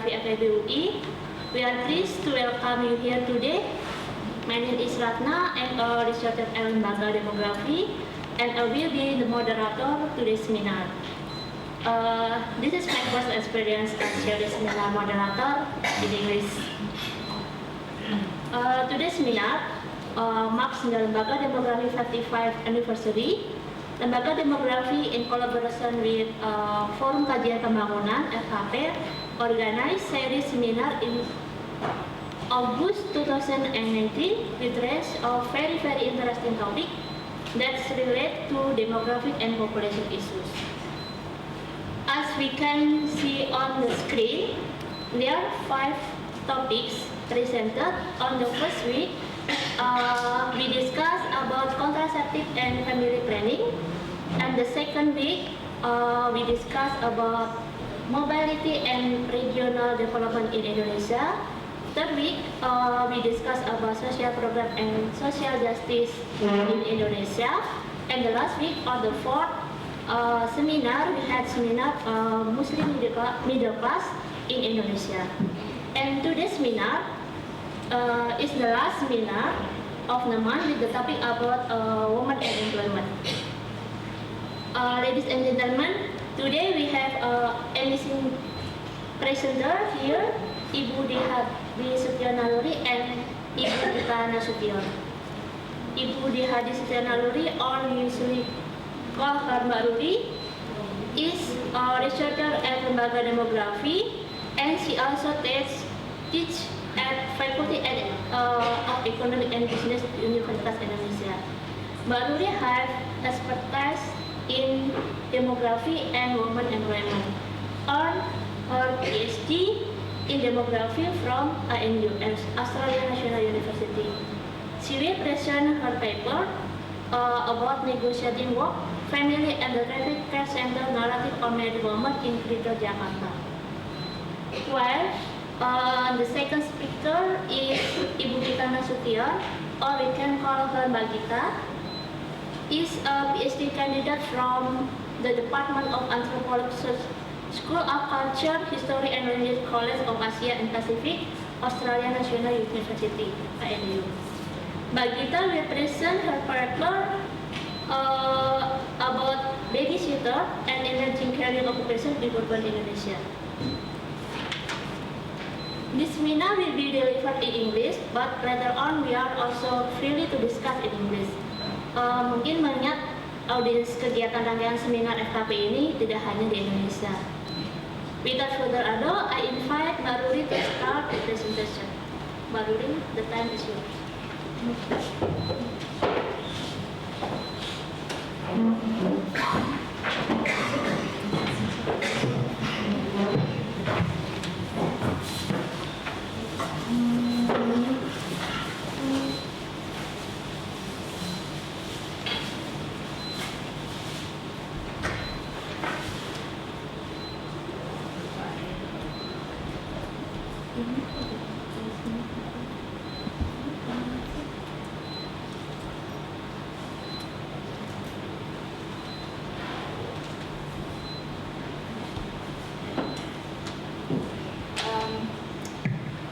Geography FKP UI. We are pleased to welcome you here today. My name is Ratna. I'm a researcher at Lembaga Demography, and I will be the moderator of today's seminar. This is my first experience as a seminar moderator in English. Today's seminar marks the Lembaga Demography 55th anniversary. Lembaga Demografi in collaboration with Forum Kajian Pembangunan (FKP) organized series seminar in August 2019 with raise of very interesting topic that's related to demographic and population issues. As we can see on the screen, there are 5 topics presented. On the first week, we discussed about contraceptive and family planning, and the second week we discussed about mobility and regional development in Indonesia. Third week we discussed about social program and social justice in Indonesia, and the last week on the fourth seminar we had seminar Muslim middle class in Indonesia. And today's seminar is the last seminar of the month with the topic about women and employment. Ladies and gentlemen, today we have amazing presenter here, Ibu Diahhadi Setyonaluri and Ibu Nasution. Ibu Diahhadi Setyonaluri, or usually called her Mbak Rudi, is a researcher at Lembaga Demografi, and she also teach at Faculty of Economic and Business Universitas Indonesia. Mbak Rudi has expertise in demography and women employment. Earned her PhD in demography from ANU, Australian National University. She will present her paper about negotiating work, family and the traffic care center narrative on married women in Greater Jakarta. While the second speaker is Ibu Nasution, or we can call her Mbak Gita, is a PhD candidate from the Department of Anthropology, School of Culture, History and Language College of Asia and Pacific, Australian National University, ANU. Mbak Gita will present her paper about babysitter and emerging career occupation in urban Indonesia. This seminar will be delivered in English, but later on we are also freely to discuss in English. Mungkin banyak audiens kegiatan rangkaian seminar FKP ini tidak hanya di Indonesia. Without further ado, I invite Mbak Rudi to start the presentation. Mbak Rudi, the time is yours.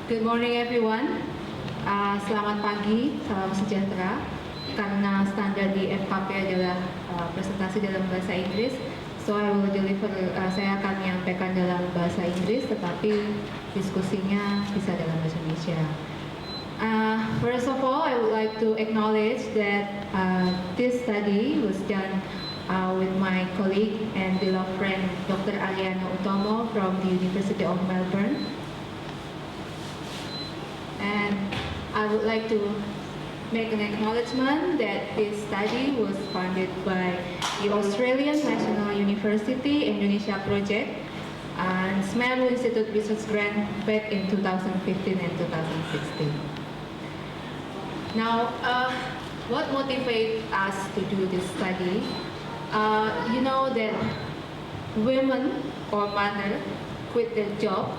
Good morning everyone. Selamat pagi, salam sejahtera. Karena standar di FKP adalah presentasi dalam bahasa Inggris, so I will deliver, saya akan menyampaikan dalam bahasa Inggris, tetapi diskusinya bisa dalam bahasa Indonesia. First of all, I would like to acknowledge that this study was done with my colleague and beloved friend Dr. Aliana Utomo from the University of Melbourne. And I would like to make an acknowledgement that this study was funded by the Australian National University Indonesia Project and Semeru Institute Research Grant back in 2015 and 2016. Now, what motivates us to do this study? You know that women or mother quit their job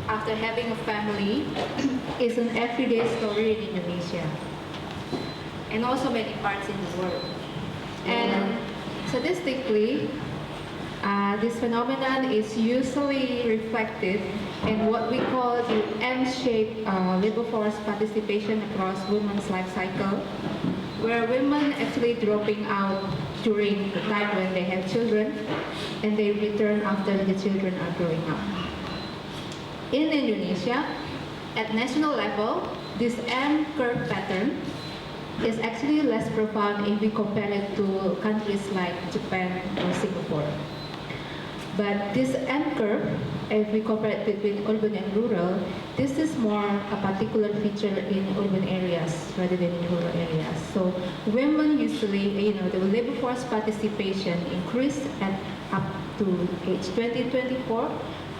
after having a family is an everyday story in Indonesia and also many parts in the world. And statistically, This phenomenon is usually reflected in what we call the M-shaped labor force participation across women's life cycle, where women actually dropping out during the time when they have children and they return after the children are growing up. In Indonesia, at national level, this M-curve pattern is actually less profound if we compare it to countries like Japan or Singapore. But this M-curve, if we compare it between urban and rural, this is more a particular feature in urban areas rather than in rural areas. So women usually, the labor force participation increased at up to age 20, 24,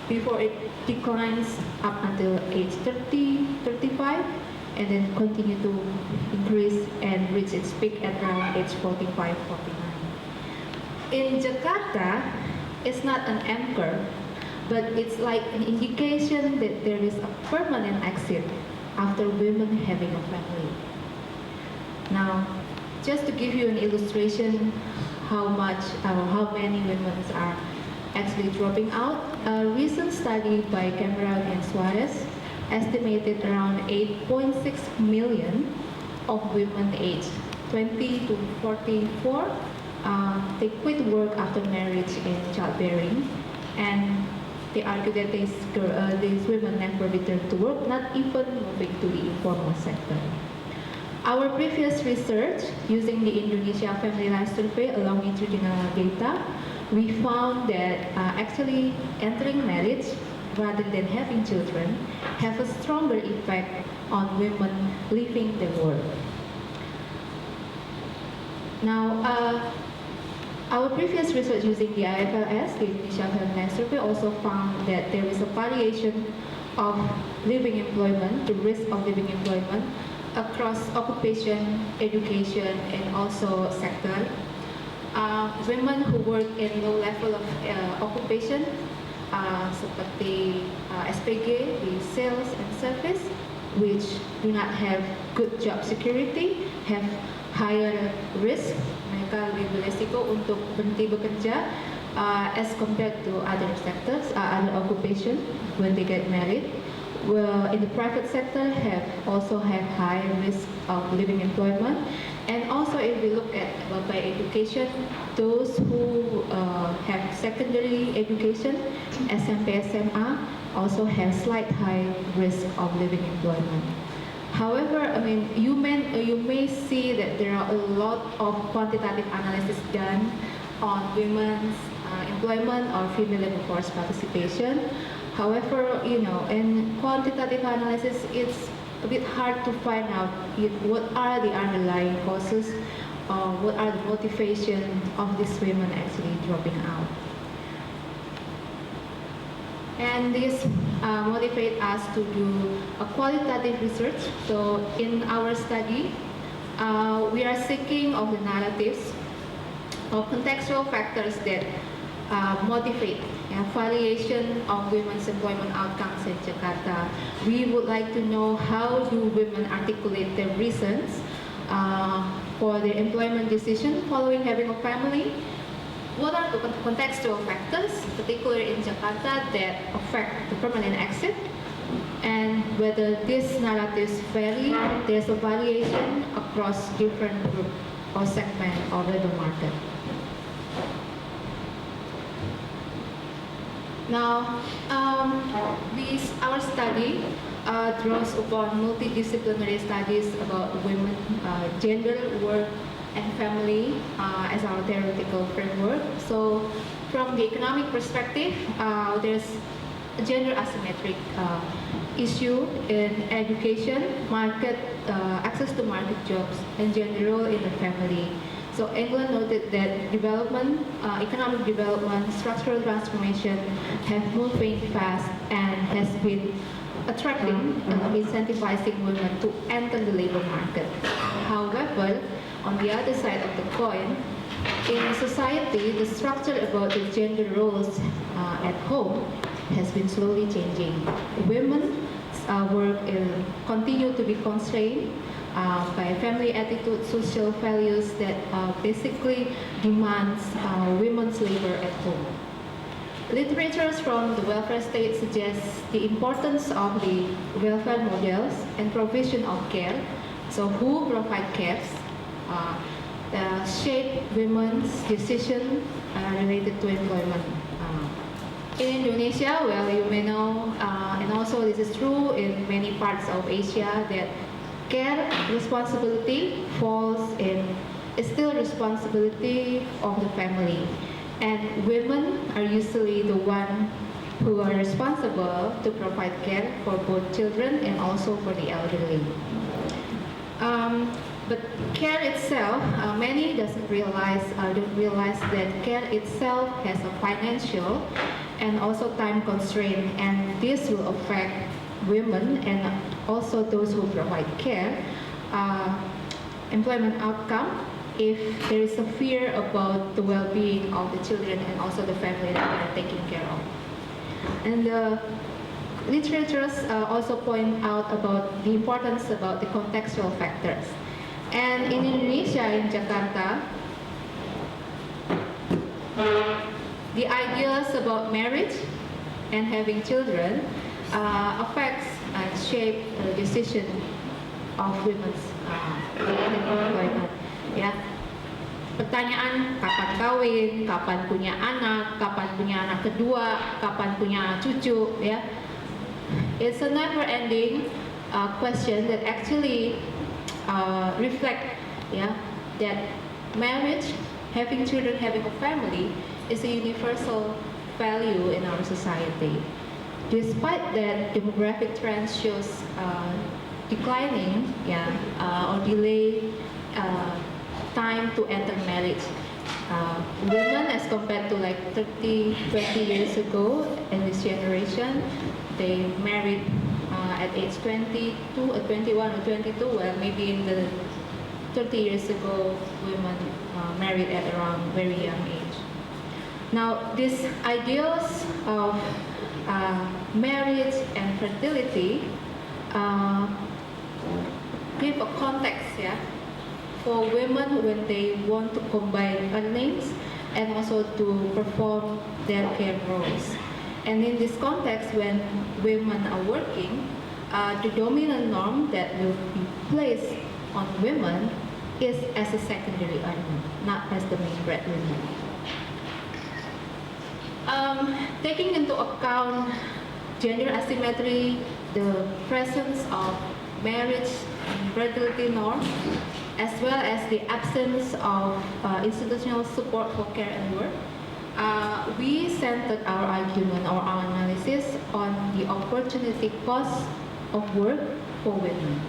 before it declines up until age 30, 35, and then continue to increase and reach its peak at around age 45, 49. In Jakarta, it's not an M curve, but it's like an indication that there is a permanent exit after women having a family. Now, just to give you an illustration how many women are actually dropping out, a recent study by Cameron and Suarez estimated around 8.6 million of women aged 20 to 44 they quit work after marriage and childbearing, and they argue that these women never return to work, not even moving to the informal sector. Our previous research using the Indonesia Family Life Survey along longitudinal data, we found that actually entering marriage rather than having children have a stronger effect on women leaving the work. Now, our previous research using the IFLS, the Indonesia Family Life Survey, also found that there is a variation of leaving employment, the risk of leaving employment, across occupation, education, and also sector. Women who work in low level of occupation, seperti SPG, the sales and service, which do not have good job security, have higher risk, mereka lebih beresiko untuk berhenti bekerja as compared to other sectors, other occupation when they get married. Well, in the private sector also have high risk of leaving employment. And also if we look at by education, those who have secondary education, SMP, SMA, also have slight high risk of leaving employment. However, you may see that there are a lot of quantitative analysis done on women's employment or female labor force participation. However, in quantitative analysis, it's a bit hard to find out what are the underlying causes, what are the motivation of these women actually dropping out. And this motivates us to do a qualitative research. So in our study, we are seeking of the narratives or contextual factors that motivate variation of women's employment outcomes in Jakarta. We would like to know how do women articulate their reasons for their employment decision following having a family. What are the contextual factors, particularly in Jakarta, that affect the permanent exit, and whether these narratives vary, there's a variation across different group or segment of labor market. Now, our study draws upon multidisciplinary studies about women, gender, work, and family as our theoretical framework. So from the economic perspective, there's a gender asymmetric issue in education, market, access to market jobs, and gender role in the family. So England noted that development, economic development, structural transformation have moving fast and has been attracting and incentivizing women to enter the labor market. However, on the other side of the coin, in society, the structure about the gender roles at home has been slowly changing. Women's work continue to be constrained by family attitude, social values that basically demands women's labor at home. Literatures from the welfare state suggest the importance of the welfare models and provision of care. So who provide care shape women's decision related to employment. In Indonesia, well, you may know, and also this is true in many parts of Asia, that care responsibility is still responsibility of the family. And women are usually the one who are responsible to provide care for both children and also for the elderly. But care itself, many don't realize that care itself has a financial and also time constraint, and this will affect women and also those who provide care employment outcome if there is a fear about the well-being of the children and also the family that they are taking care of. And the literatures also point out about the importance about the contextual factors. And in Indonesia, in Jakarta, the ideas about marriage and having children affects and shape the decision of women's employment. Ya, pertanyaan kapan kawin, kapan punya anak kedua, kapan punya cucu, ya. It's a never-ending question that actually reflect, yeah, that marriage, having children, having a family is a universal value in our society. Despite that demographic trends shows declining, yeah, or delay time to enter marriage. Women, as compared to like 20 years ago in this generation, they married at age 22, 21 or 22, well, maybe in the 30 years ago, women married at around very young age. Now, these ideals of marriage and fertility give a context, yeah, for women when they want to combine earnings and also to perform their care roles. And in this context, when women are working, the dominant norm that will be placed on women is as a secondary earner, not as the main breadwinner. Taking into account gender asymmetry, the presence of marriage and fertility norm, as well as the absence of institutional support for care and work, we centered our argument or our analysis on the opportunity cost of work for women.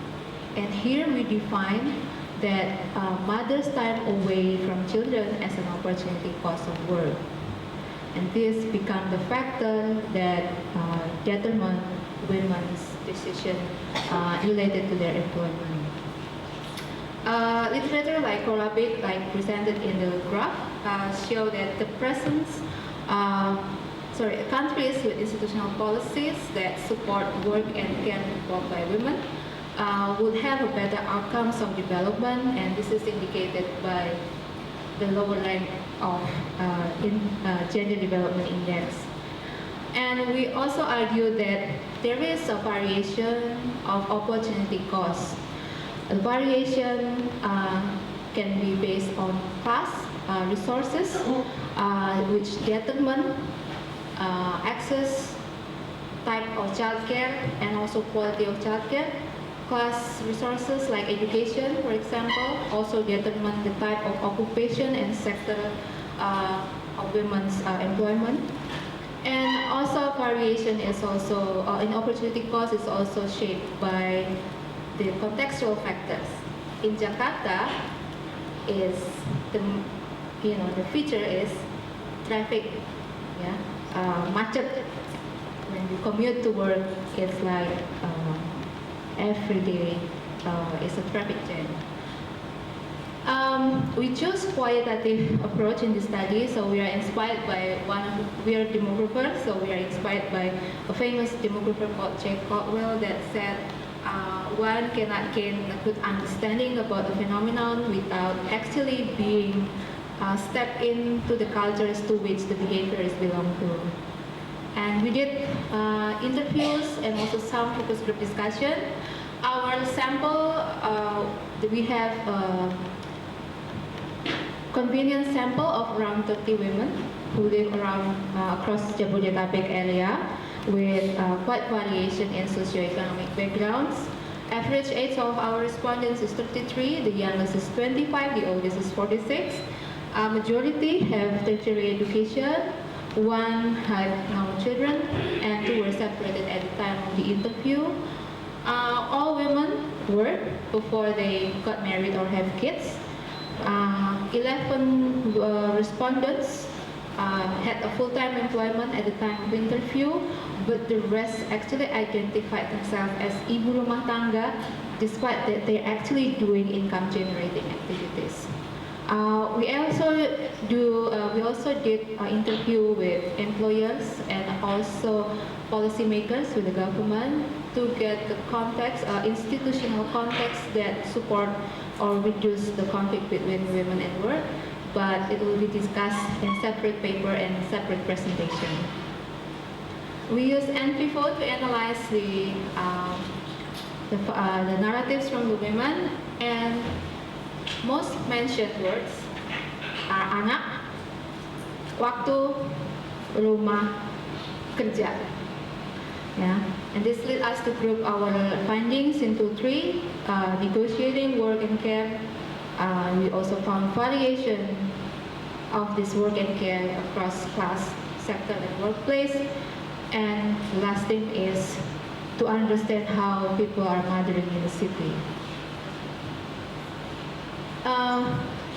And here we define that mother's time away from children as an opportunity cost of work. And this become the factor that determine women's decision related to their employment. Literature like Korabik, like presented in the graph, show that the presence, countries with institutional policies that support work and care performed by women would have a better outcomes of development, and this is indicated by the lower line of Gender Development Index. And we also argue that there is a variation of opportunity cost. The variation can be based on class, resources, which determine access, type of childcare, and also quality of childcare. Class resources like education, for example, also determine the type of occupation and sector of women's employment. And also variation is also, in opportunity cost is also shaped by the contextual factors. In Jakarta, is the feature is traffic, yeah, macet. When you commute to work, it's like every day is a traffic jam. We choose qualitative approach in the study, so we are inspired by we are demographers, so we are inspired by a famous demographer called Jake Caldwell that said one cannot gain a good understanding about the phenomenon without actually being stepped into the cultures to which the behaviors belong to. and we did interviews and also some focus group discussion. Our sample, we have a convenient sample of around 30 women who live around across Jabodetabek area with quite variation in socio-economic backgrounds. Average age of our respondents is 33, the youngest is 25, the oldest is 46. Majority have tertiary education, one had no children, and two were separated at the time of the interview. All women work before they got married or have kids. 11 respondents had a full-time employment at the time of interview, but the rest actually identified themselves as ibu rumah tangga, despite that they're actually doing income-generating activities. We also did interview with employers and also policymakers with the government to get the context, institutional context that support or reduce the conflict between women and work, but it will be discussed in separate paper and separate presentation. We use NPFO to analyze the narratives from the women, and most mentioned words are anak, waktu, rumah, kerja. Yeah. And this led us to group our findings into three: negotiating, work, and care. We also found variation of this work and care across class, sector, and workplace. And the last thing is to understand how people are mothering in the city.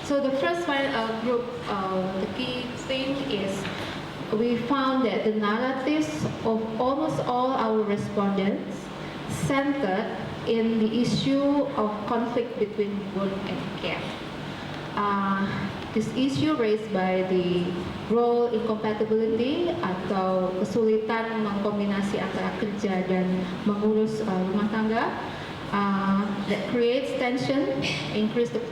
So the first group, the key thing is we found that the narratives of almost all our respondents centered in the issue of conflict between work and care. This issue raised by the role incompatibility atau kesulitan mengkombinasi antara kerja dan mengurus rumah tangga that creates tension, increase the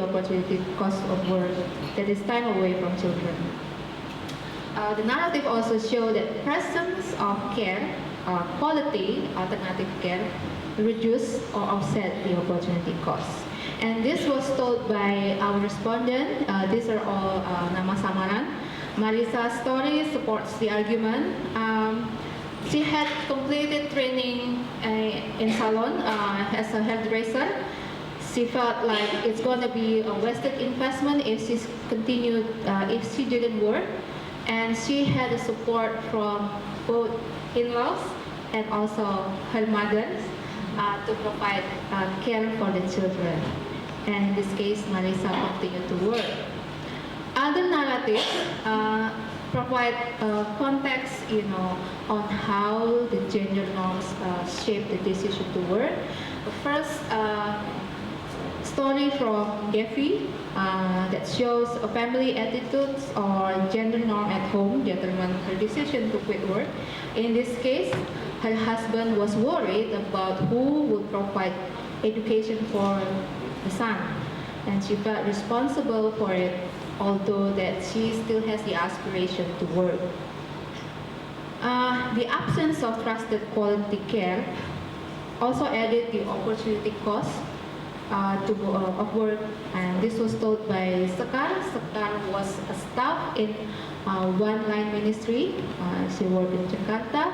opportunity cost of work, that is time away from children. The narrative also shows that presence of care, quality alternative care, reduce or offset the opportunity costs. And this was told by our respondent. These are all nama samaran. Marisa's story supports the argument. She had completed training in salon as a hairdresser. She felt like it's going to be a wasted investment if she continued, if she didn't work. And she had a support from both in-laws and also her mothers to provide care for the children. And in this case, Marisa continued to work. Other narratives provide context, on how the gender norms shape the decision to work. The first story from Gefi that shows a family attitudes or gender norm at home determined her decision to quit work. In this case, her husband was worried about who would provide education for the son, and she felt responsible for it, although that she still has the aspiration to work. The absence of trusted quality care also added the opportunity cost of work, and this was told by Sekar. Sekar was a staff in one line ministry. She worked in Jakarta,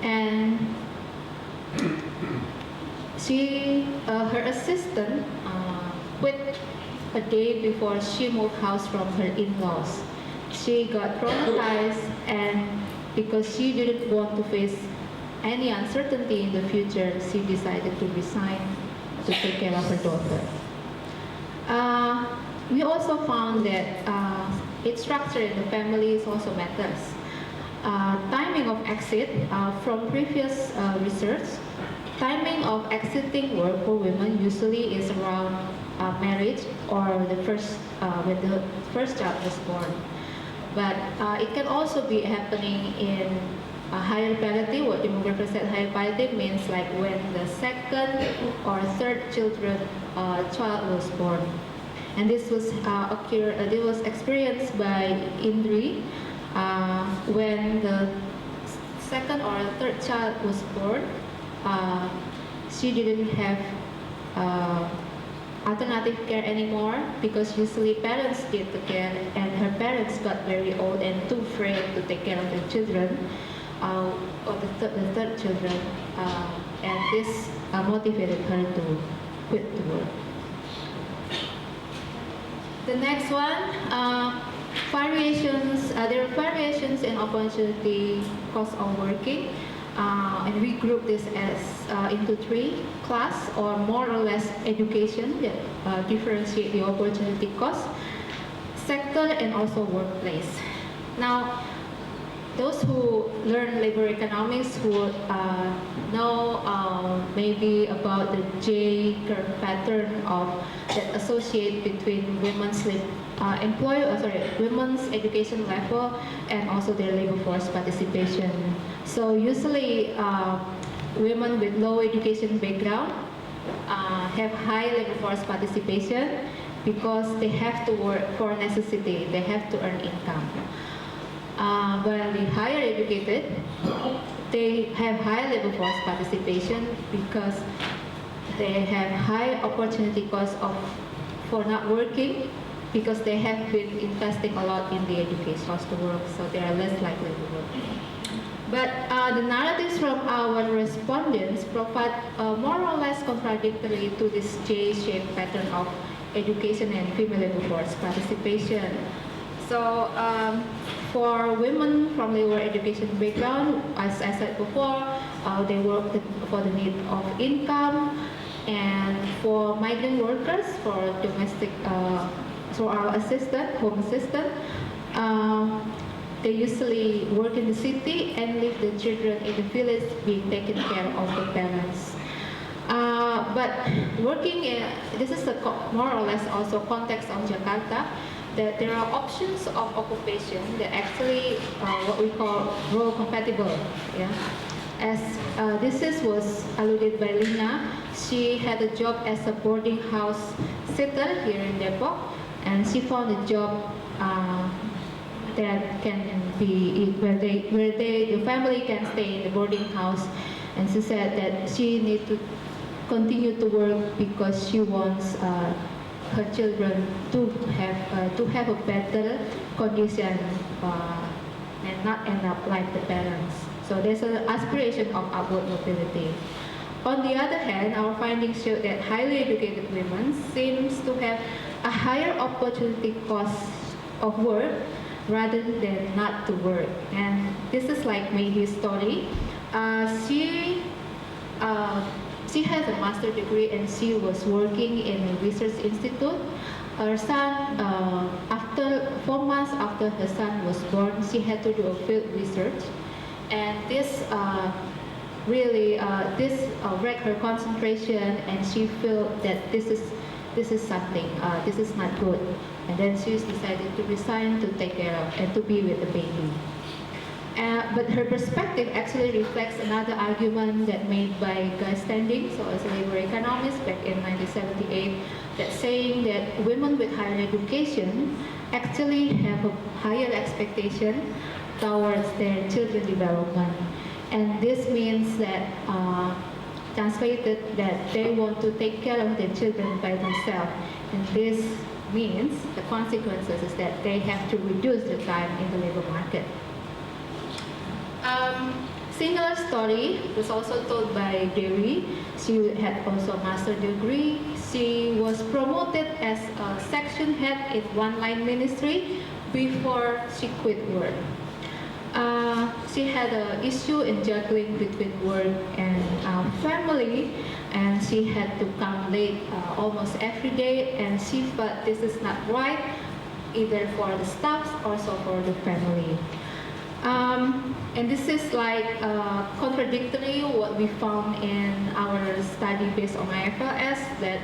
and her assistant quit a day before she moved house from her in-laws. She got traumatized, and because she didn't want to face any uncertainty in the future, she decided to resign to take care of her daughter. We also found that its structure in the family also matters. Timing of exit, from previous research, timing of exiting work for women usually is around marriage or when the first child was born. But it can also be happening in higher parity. What demographers said higher parity means like when the second or third child was born. And this was experienced by Indri. When the second or third child was born, she didn't have alternative care anymore, because usually parents did the care, and her parents got very old and too frail to take care of their children, or the third children, and this motivated her to quit the work. The next one, variations. There are variations in opportunity cost of working, and we group this as into three: class, or more or less education that differentiate the opportunity cost; sector, and also workplace. Now, those who learn labor economics would know maybe about the J curve pattern that associate between women's women's education level and also their labor force participation. So usually women with low education background have high labor force participation because they have to work for necessity, they have to earn income. While the higher educated, they have high labor force participation because they have high opportunity cost for not working, because they have been investing a lot in the education cost to work, so they are less likely to work. But the narratives from our respondents provide more or less contradictory to this J-shaped pattern of education and female labor force participation. So for women from lower education background, as I said before, they work for the need of income, and for migrant workers, for domestic, so our home assistant, they usually work in the city and leave the children in the village being taken care of the parents. But working in, this is the more or less also context of Jakarta, that there are options of occupation that actually what we call role compatible. Yeah? As this was alluded by Lina, she had a job as a boarding house sitter here in Depok, and she found a job that can be where the family can stay in the boarding house, and she said that she needs to continue to work because she wants her children to have a better condition and not end up like the parents. So there's an aspiration of upward mobility. On the other hand, our findings show that highly educated women seems to have a higher opportunity cost of work rather than not to work. And this is like Mayhi's story. She has a master's degree and she was working in a research institute. Her son, after 4 months after her son was born, she had to do a field research, and this really wrecked her concentration, and she felt that this is something, this is not good, and then she decided to resign to take care of and to be with the baby. But her perspective actually reflects another argument that made by Guy Standing, so as a labor economist back in 1978, that saying that women with higher education actually have a higher expectation towards their children's development. And this means that, translated, that they want to take care of their children by themselves. And this means the consequences is that they have to reduce the time in the labor market. Similar story was also told by Dewi. She had also a master's degree. She was promoted as a section head in one-line ministry before she quit work. She had an issue in juggling between work and family, and she had to come late almost every day, and she felt this is not right, either for the staff or also for the family. And this is like contradictory what we found in our study based on IFLS, that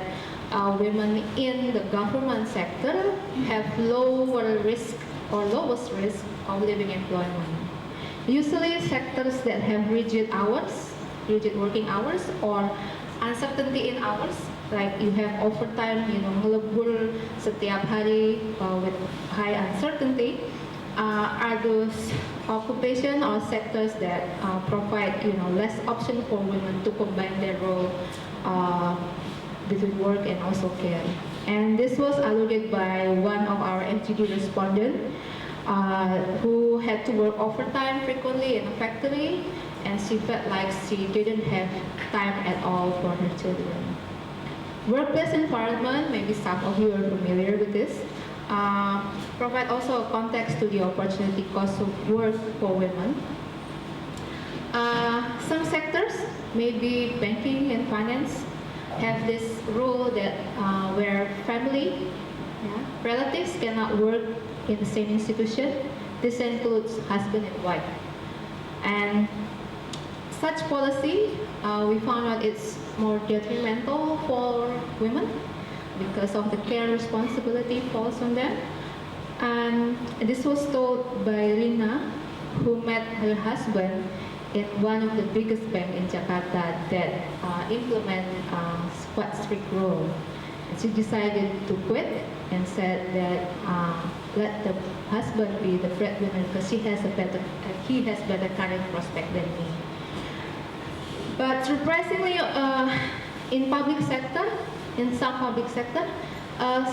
women in the government sector have lower risk or lowest risk of leaving employment. Usually sectors that have rigid working hours, or uncertainty in hours, like you have overtime, ngelebur setiap hari with high uncertainty, are those occupation or sectors that provide less option for women to combine their role between work and also care. And this was alluded by one of our FGD respondents who had to work overtime frequently and effectively, and she felt like she didn't have time at all for her children. Workplace environment, maybe some of you are familiar with this, provide also a context to the opportunity cost of work for women. Some sectors, maybe banking and finance, have this rule that where family, relatives cannot work in the same institution. This includes husband and wife. And such policy, we found out it's more detrimental for women because of the care responsibility falls on them. And this was told by Rina, who met her husband in one of the biggest banks in Jakarta that implement quite strict rule. And she decided to quit and said that let the husband be the breadwinner because he has better career prospect than me. But surprisingly, in public sector, in some public sector,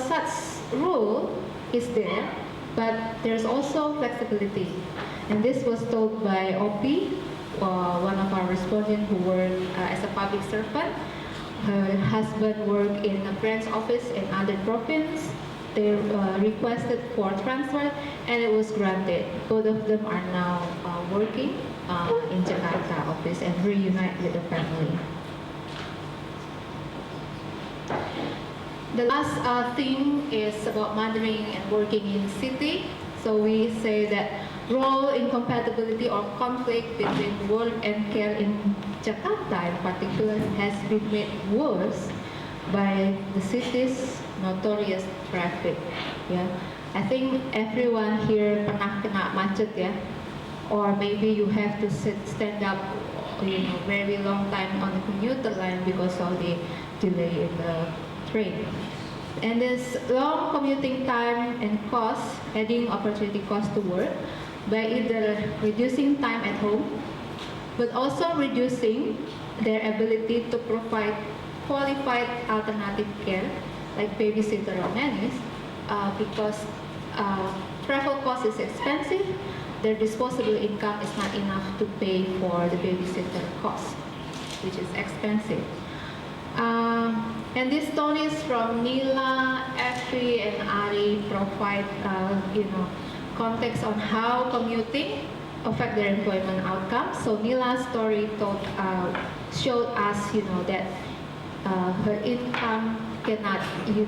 such rule is there, but there's also flexibility. And this was told by OP, one of our respondents who worked as a public servant. Her husband worked in a branch office in other province. They requested for transfer, and it was granted. Both of them are now working in Jakarta office and reunite with the family. The last thing is about mothering and working in city. So we say that role incompatibility or conflict between work and care in Jakarta in particular has been made worse by the city's notorious traffic. Yeah, I think everyone here pernah kena macet ya, or maybe you have to stand up, very long time on the commuter line because of the delay in the train. And this long commuting time and cost, adding opportunity cost to work by either reducing time at home, but also reducing their ability to provide qualified alternative care like babysitter or nannies because travel cost is expensive, their disposable income is not enough to pay for the babysitter cost, which is expensive. And these stories from Nila, Effie, and Ari provide, context on how commuting affect their employment outcomes. So Nila's story showed us, that her income cannot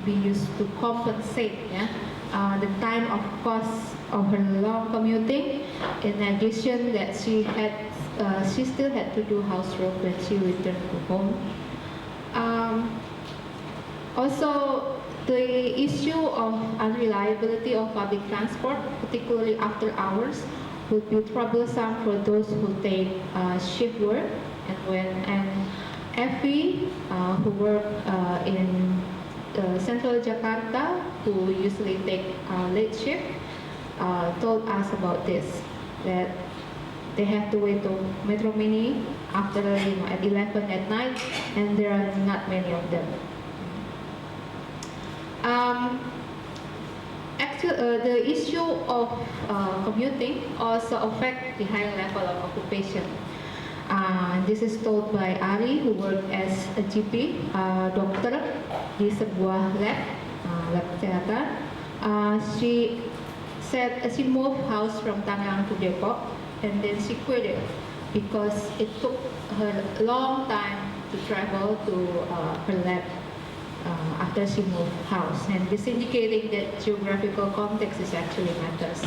be used to compensate the time of cost of her long commuting. In addition, that she still had to do housework when she returned to home. Also, the issue of unreliability of public transport, particularly after hours, would be troublesome for those who take shift work. And Effie, who work in central Jakarta, who usually take late shift, told us about this, that they have to wait to Metro Mini after at 11 at night, and there are not many of them. The issue of commuting also affect the higher level of occupation. This is told by Ari, who worked as a GP, dokter di sebuah lab kesehatan. She said she moved house from Tangerang to Depok, and then she quit it because it took her a long time to travel to her lab after she moved house, and this indicating that geographical context is actually matters.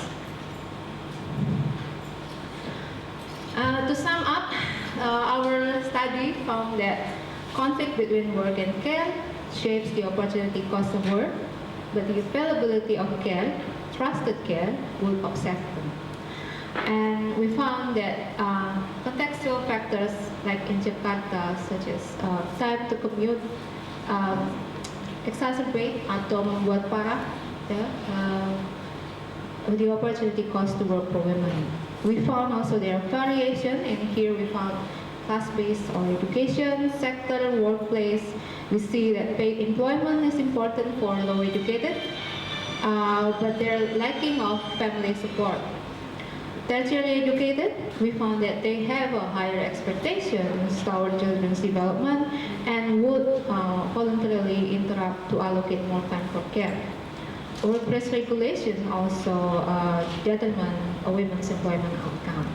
To sum up, our study found that conflict between work and care shapes the opportunity cost of work, but the availability of care, trusted care, will offset them. And we found that contextual factors like in Jakarta, such as time to commute, exacerbate atau membuat parah the opportunity cost to work for women. We found also there are variation, and here we found class-based or education, sector, workplace. We see that paid employment is important for low educated, but they're lacking of family support. Tertiary educated, we found that they have a higher expectations toward children's development and would voluntarily interrupt to allocate more time for care. Workplace regulation also determine a women's employment outcomes.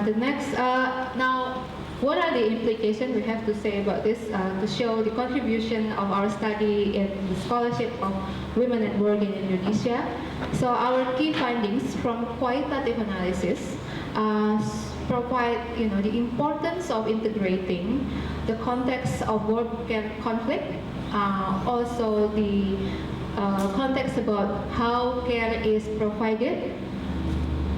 The next, now, what are the implications we have to say about this to show the contribution of our study in the scholarship of women at work in Indonesia? So our key findings from qualitative analysis provide, the importance of integrating the context of work and conflict, also the context about how care is provided,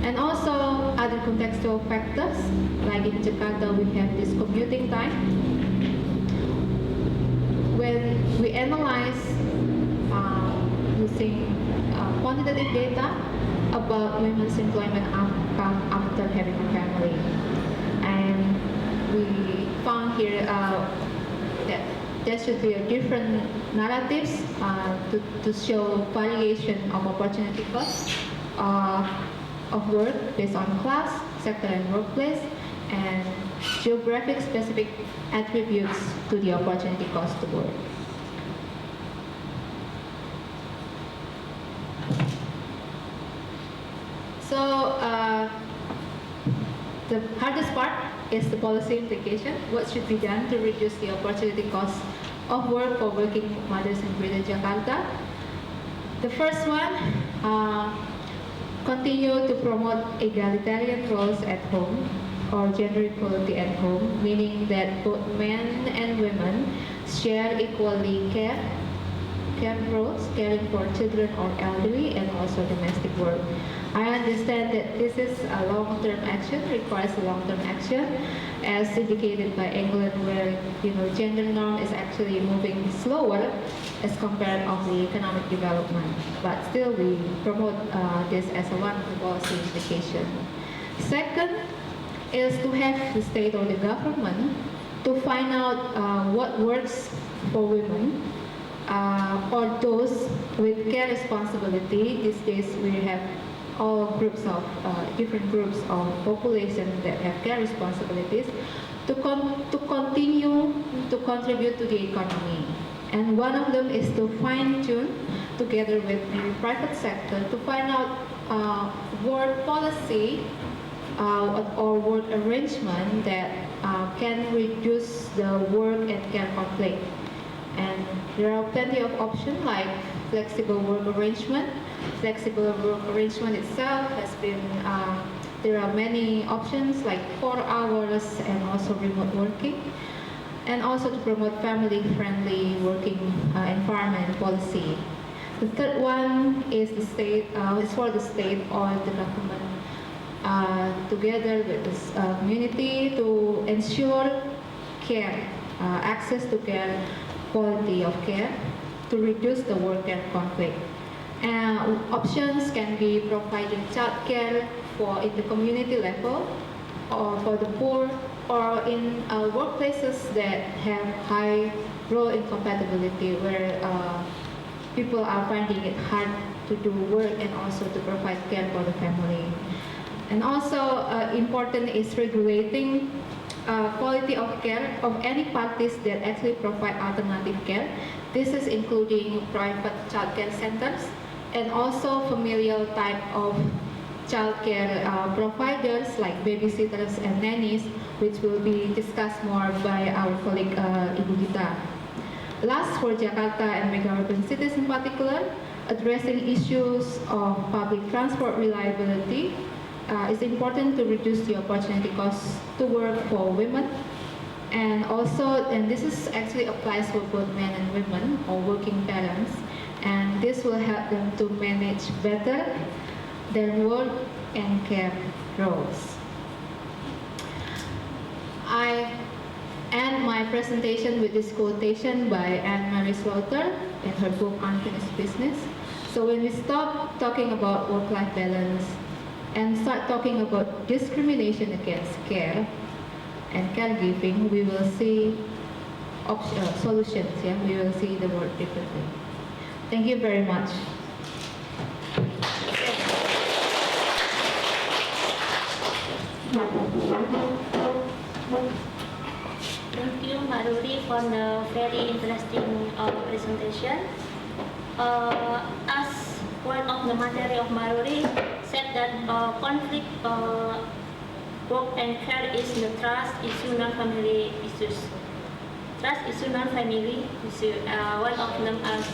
and also other contextual factors, like in Jakarta we have this commuting time. When we analyze using quantitative data about women's employment outcome after having a family, and we found here that there should be a different narratives to show variation of opportunity cost of work based on class, sector, and workplace, and geographic specific attributes to the opportunity cost to work. So the hardest part is the policy implication. What should be done to reduce the opportunity cost of work for working mothers in Greater Jakarta? The first one, continue to promote egalitarian roles at home or gender equality at home, meaning that both men and women share equally care roles, caring for children or elderly, and also domestic work. I understand that this is a long-term action, requires a long-term action, as indicated by England, where gender norm is actually moving slower as compared of the economic development. But still, we promote this as a one of the policy implication. Second is to have the state or the government to find out what works for women or those with care responsibility. These days, we have all groups of different groups of population that have care responsibilities to continue to contribute to the economy. And one of them is to fine-tune together with the private sector to find out work policy or work arrangement that can reduce the work and care conflict. And there are plenty of options like flexible work arrangement. Flexible work arrangement itself has been, there are many options like 4 hours and also remote working. And also to promote family-friendly working environment policy. The third one is the state, is for the state or the government together with the community to ensure care, access to care, quality of care, to reduce the work care conflict. Options can be providing childcare in the community level, or for the poor, or in workplaces that have high role incompatibility, where people are finding it hard to do work and also to provide care for the family. And also important is regulating quality of care of any parties that actually provide alternative care. This is including private childcare centers and also familial type of childcare providers like babysitters and nannies, which will be discussed more by our colleague Ibu Gita. Last, for Jakarta and mega-urban cities in particular, addressing issues of public transport reliability is important to reduce the opportunity costs to work for women. And also, and this is actually applies for both men and women or working parents, and this will help them to manage better their work and care roles. I end my presentation with this quotation by Anne Marie Slaughter in her book Unfinished Business. So when we stop talking about work-life balance and start talking about discrimination against care and caregiving, we will see solutions. Yeah, we will see the world differently. Thank you very much. Thank you, Maruri, for the very interesting presentation. As one of the material of Maruri said that conflict, work and care is the trust issue, non-family issues. Trust issue, non-family issue. One of them as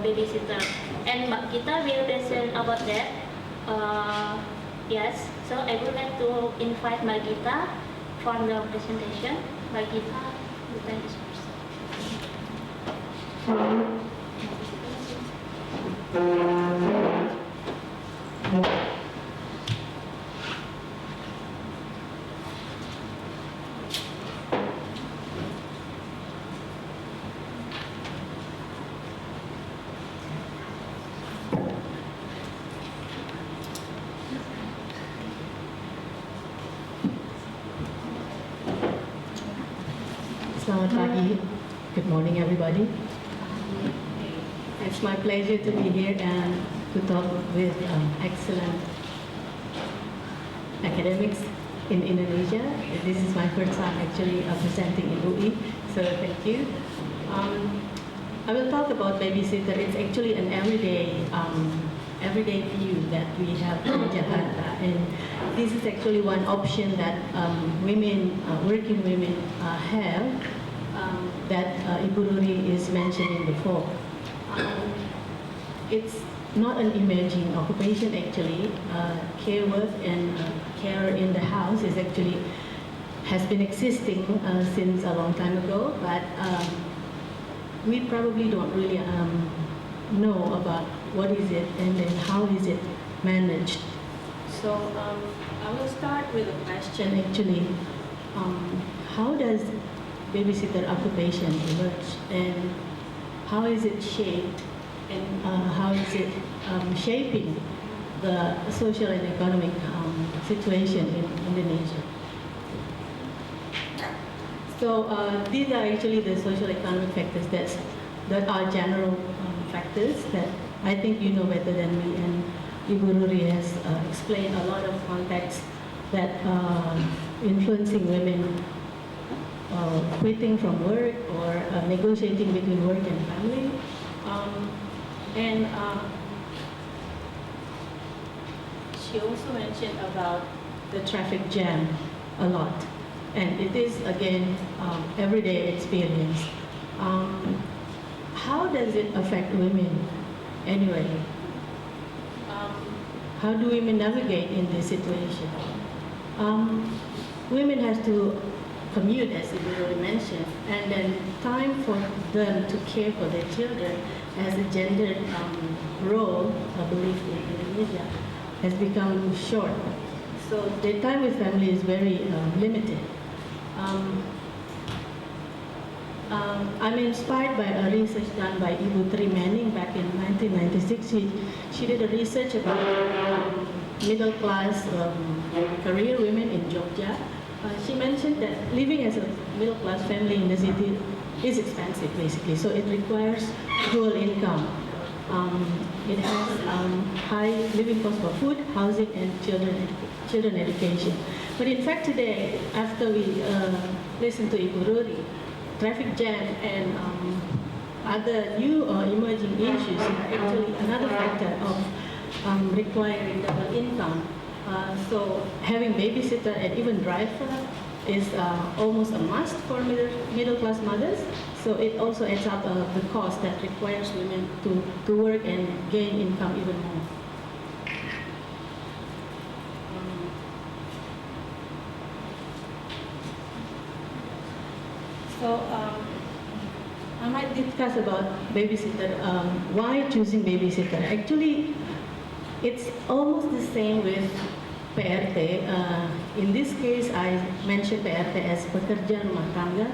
babysitter. And Mbak Gita will present about that. Yes, so I would like to invite Mbak Gita for the presentation. Mbak Gita, the time is yours. Selamat pagi. Good morning, everybody. It's my pleasure to be here and to talk with excellent academics in Indonesia. This is my first time actually presenting in UI, so thank you. I will talk about babysitter. It's actually an everyday view that we have in Jakarta, and this is actually one option that working women have that Ibu Ruri is mentioning before. It's not an emerging occupation actually. Care work and care in the house has been existing since a long time ago, but we probably don't really know about what is it and then how is it managed. So I will start with a question actually. How does babysitter occupation emerge, and how is it shaped, and how is it shaping the social and economic situation in Indonesia? So these are actually the social economic factors that are general factors that I think you know better than me, and Ibu Ruri has explained a lot of context that influencing women quitting from work or negotiating between work and family. She also mentioned about the traffic jam a lot, and it is again everyday experience. How does it affect women anyway? How do women navigate in this situation? Women have to commute, as you already mentioned, and then time for them to care for their children as a gendered role, I believe in Indonesia, has become short. So their time with family is very limited. I'm inspired by a research done by Ibu Tri Manning back in 1996. She did a research about middle class career women in Jogja. She mentioned that living as a middle class family in the city is expensive basically, so it requires dual income. It has high living costs for food, housing, and children education. But in fact today, after we listen to Ibu Ruri, traffic jam and other new emerging issues are actually another factor of requiring double income. So having babysitter and even driver is almost a must for middle class mothers. So it also adds up the cost that requires women to work and gain income even more. So I might discuss about babysitter. Why choosing babysitter? Actually, it's almost the same with PRT. In this case, I mentioned PRT as pekerja rumah tangga.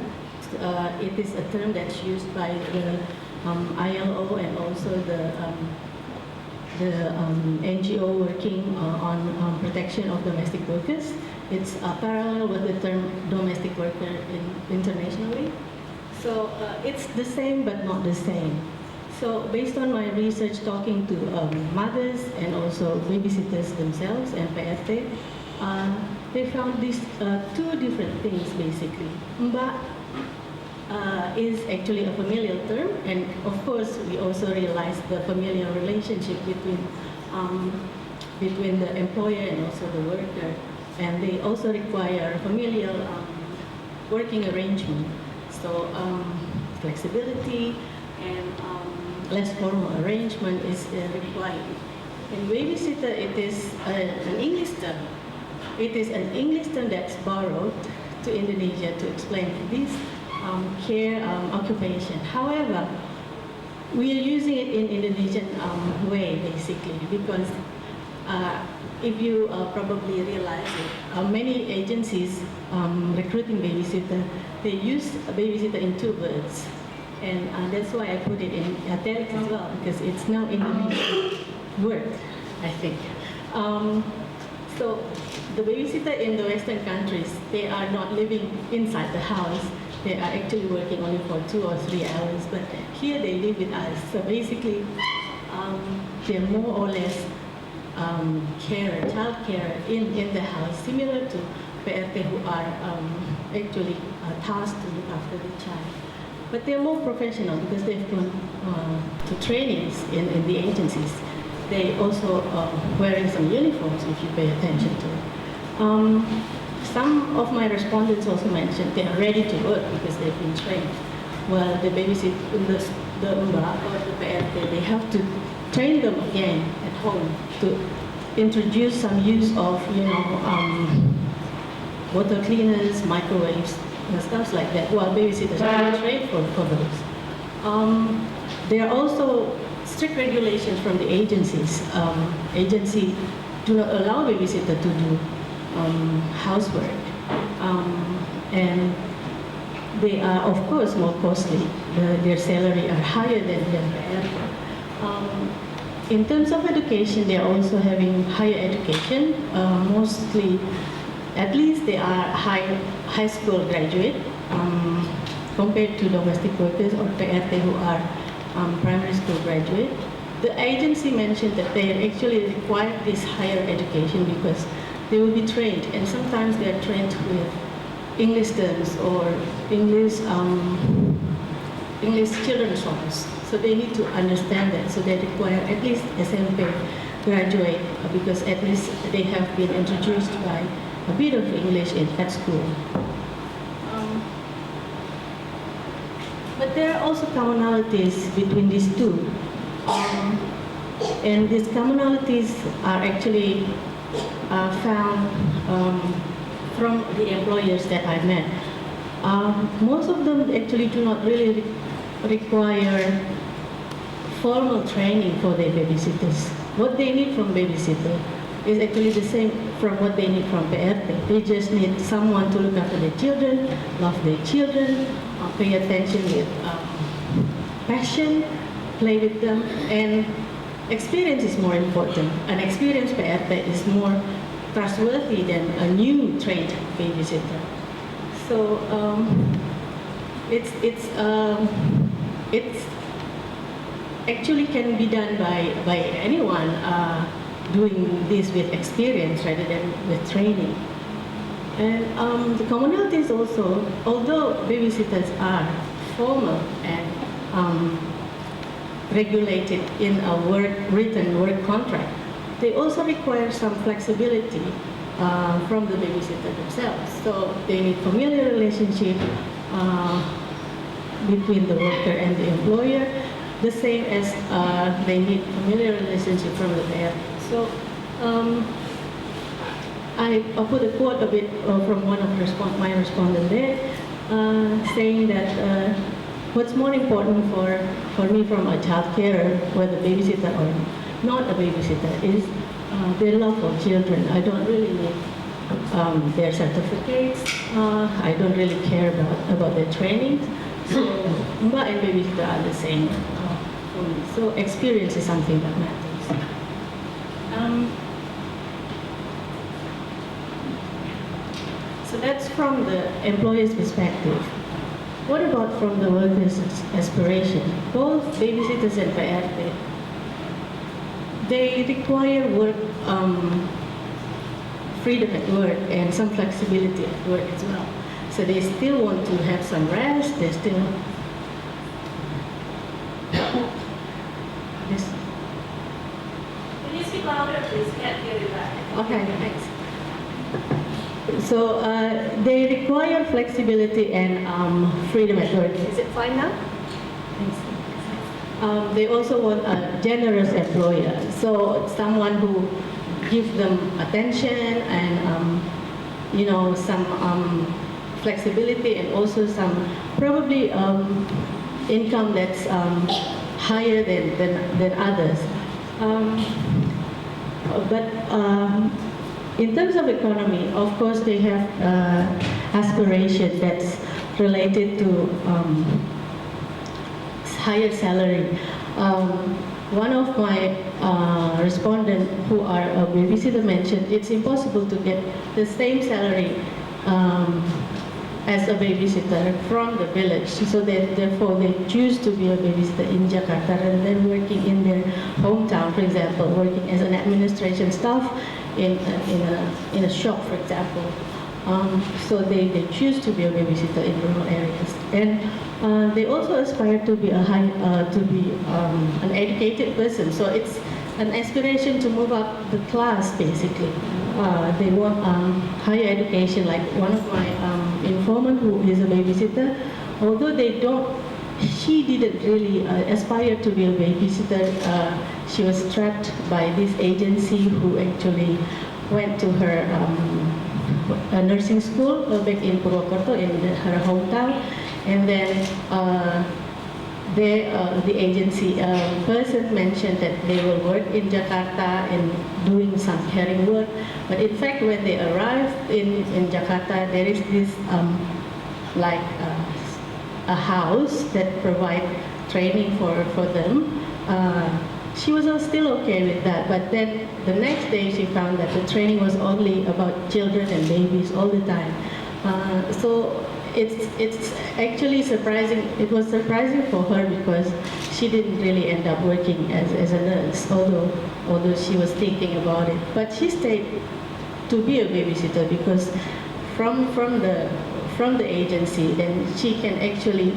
It is a term that's used by the ILO and also the the NGO working on protection of domestic workers. It's parallel with the term domestic worker internationally. So it's the same but not the same. So based on my research talking to mothers and also babysitters themselves and PRT, they found these two different things basically. Mbak is actually a familial term, and of course we also realize the familial relationship between the employer and also the worker, and they also require familial working arrangement. So flexibility and less formal arrangement is required. In babysitter, it is an English term. It is an English term that's borrowed to Indonesia to explain this care occupation. However, we are using it in Indonesian way basically because if you probably realize it, many agencies recruiting babysitter, they use a babysitter in two words. And that's why I put it in italics as well, because it's now Indonesian word, I think. So the babysitter in the Western countries, they are not living inside the house. They are actually working only for 2 or 3 hours, but here they live with us. So basically, they're more or less child carer in the house, similar to PRT who are actually tasked to look after the child. But they're more professional because they've gone to trainings in the agencies. They also wearing some uniforms if you pay attention to it. Some of my respondents also mentioned they are ready to work because they've been trained. Well, the babysitter, the Mbak or the PRT, they have to train them again at home to introduce some use of, water cleaners, microwaves, and stuff like that. Well, babysitters are trained for those. There are also strict regulations from the agencies. Agencies do not allow babysitter to do housework, and they are, of course, more costly. Their salary are higher than PRT. In terms of education, they are also having higher education. Mostly, at least they are high school graduate compared to domestic workers or PRT who are primary school graduate. The agency mentioned that they actually require this higher education because they will be trained, and sometimes they are trained with English terms or English children's songs. So they need to understand that. So they require at least SMP graduate because at least they have been introduced by a bit of English at school. But there are also commonalities between these two. And these commonalities are actually found from the employers that I met. Most of them actually do not really require formal training for their babysitters. What they need from babysitter is actually the same from what they need from PRT. They just need someone to look after their children, love their children, pay attention with passion, play with them, and experience is more important. An experienced PRT is more trustworthy than a new trained babysitter. So it's actually can be done by anyone doing this with experience rather than with training. And the commonalities also, although babysitters are formal and regulated in a written work contract, they also require some flexibility from the babysitter themselves. So they need familiar relationship between the worker and the employer, the same as they need familiar relationship from the parent. So I put a quote a bit from one of my respondents there, saying that what's more important for me from a child carer, whether babysitter or not a babysitter, is their love for children. I don't really need their certificates. I don't really care about their training. So Mbak and babysitter are the same for me. So experience is something that matters. So that's from the employer's perspective. What about from the worker's aspiration? Both babysitters and PRT, they require work, freedom at work and some flexibility at work as well. So they still want to have some rest, they still... This. Can you speak louder, please? Can't hear you back. Okay, thanks. So they require flexibility and freedom at work. Is it fine now? Thanks. They also want a generous employer, so someone who gives them attention and you know, some flexibility and also some probably income that's higher than others. In terms of economy, of course, they have aspiration that's related to higher salary. One of my respondents who are a babysitter mentioned it's impossible to get the same salary as a babysitter from the village. So therefore they choose to be a babysitter in Jakarta rather than working in their hometown, for example, working as an administration staff in a shop, for example. So they choose to be a babysitter in rural areas, and they also aspire to be an educated person. So it's an aspiration to move up the class, basically. They want higher education. Like one of my informant who is a babysitter, although she didn't really aspire to be a babysitter. She was trapped by this agency who actually went to her nursing school back in Purwokerto, in her hometown, and then the agency person mentioned that they will work in Jakarta and doing some caring work. But in fact, when they arrived in Jakarta, there is this a house that provide training for them. She was still okay with that, but then the next day she found that the training was only about children and babies all the time. So it's actually surprising. It was surprising for her because she didn't really end up working as a nurse, although she was thinking about it. But she stayed to be a babysitter because from the agency, then she can actually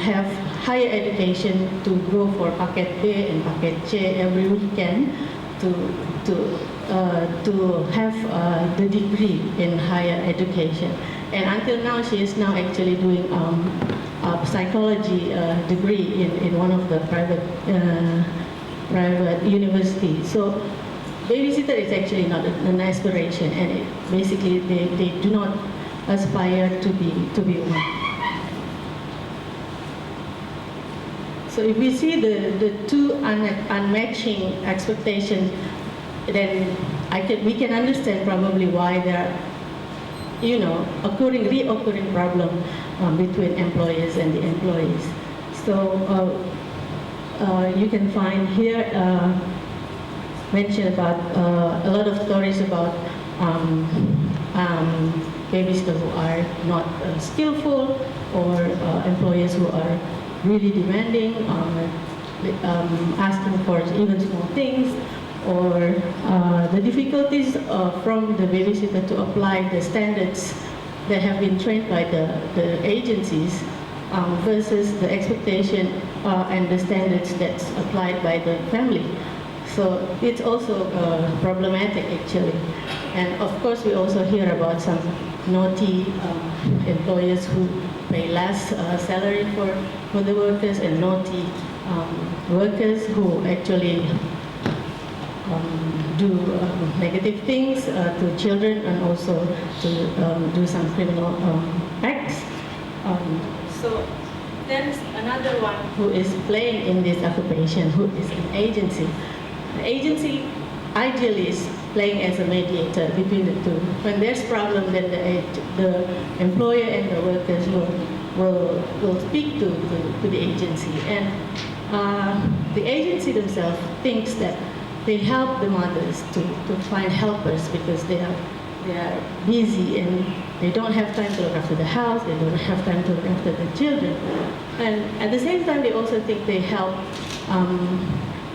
have higher education to go for paket B and paket C every weekend to have the degree in higher education. And until now, she is now actually doing a psychology degree in one of the private universities. So babysitter is actually not an aspiration, and basically they do not aspire to be one. So if we see the two unmatching expectations, then we can understand probably why there are, reoccurring problem between employers and the employees. So you can find here mention about a lot of stories about babysitters who are not skillful, or employers who are really demanding, asking for even small things, or the difficulties from the babysitter to apply the standards that have been trained by the agencies versus the expectation and the standards that's applied by the family. So it's also problematic actually. And of course we also hear about some naughty employers who pay less salary for the workers, and naughty workers who actually do negative things to children, and also to do some criminal acts. So there's another one who is playing in this occupation, who is an agency. The agency ideally is playing as a mediator between the two. When there's problem, then the employer and the workers will speak to the agency, and the agency themselves thinks that they help the mothers to find helpers because they are busy and they don't have time to look after the house, they don't have time to look after the children. And at the same time, they also think they help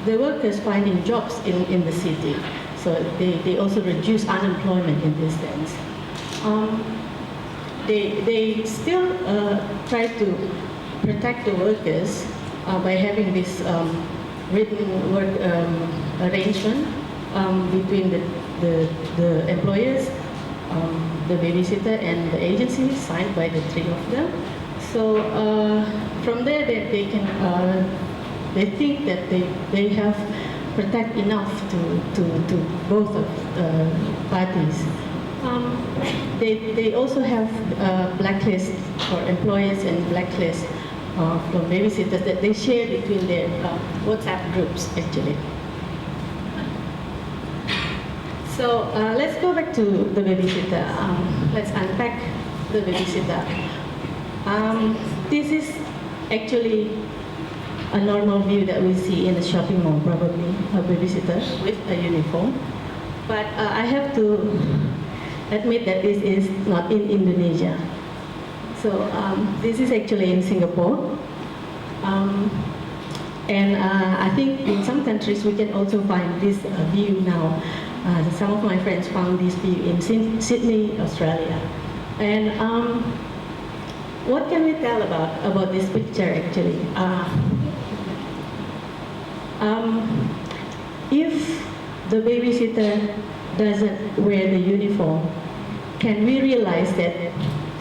the workers finding jobs in the city. So they also reduce unemployment in this sense. They still try to protect the workers by having this written work arrangement between the employers, the babysitter, and the agency, signed by the three of them. So from there, they can they think that they have protect enough to both of parties. They also have blacklist for employers and blacklist for babysitters that they share between their WhatsApp groups, actually. So let's go back to the babysitter. Let's unpack the babysitter. This is actually a normal view that we see in a shopping mall, probably, a babysitter with a uniform. But I have to admit that this is not in Indonesia. So this is actually in Singapore. And I think in some countries we can also find this view now. Some of my friends found this view in Sydney, Australia. And what can we tell about this picture actually? If the babysitter doesn't wear the uniform, can we realize that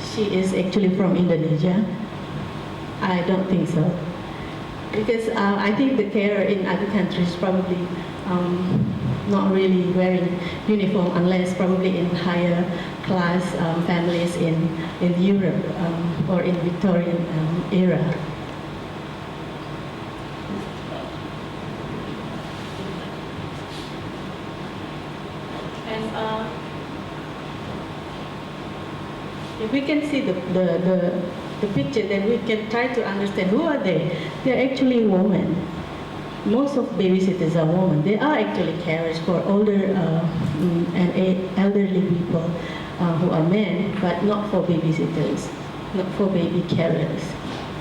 she is actually from Indonesia? I don't think so. Because I think the carer in other countries probably not really wearing uniform unless probably in higher class families in Europe or in Victorian era. And if we can see the picture, then we can try to understand who are they. They're actually women. Most of babysitters are women. They are actually carers for older and elderly people who are men, but not for babysitters, not for baby carers.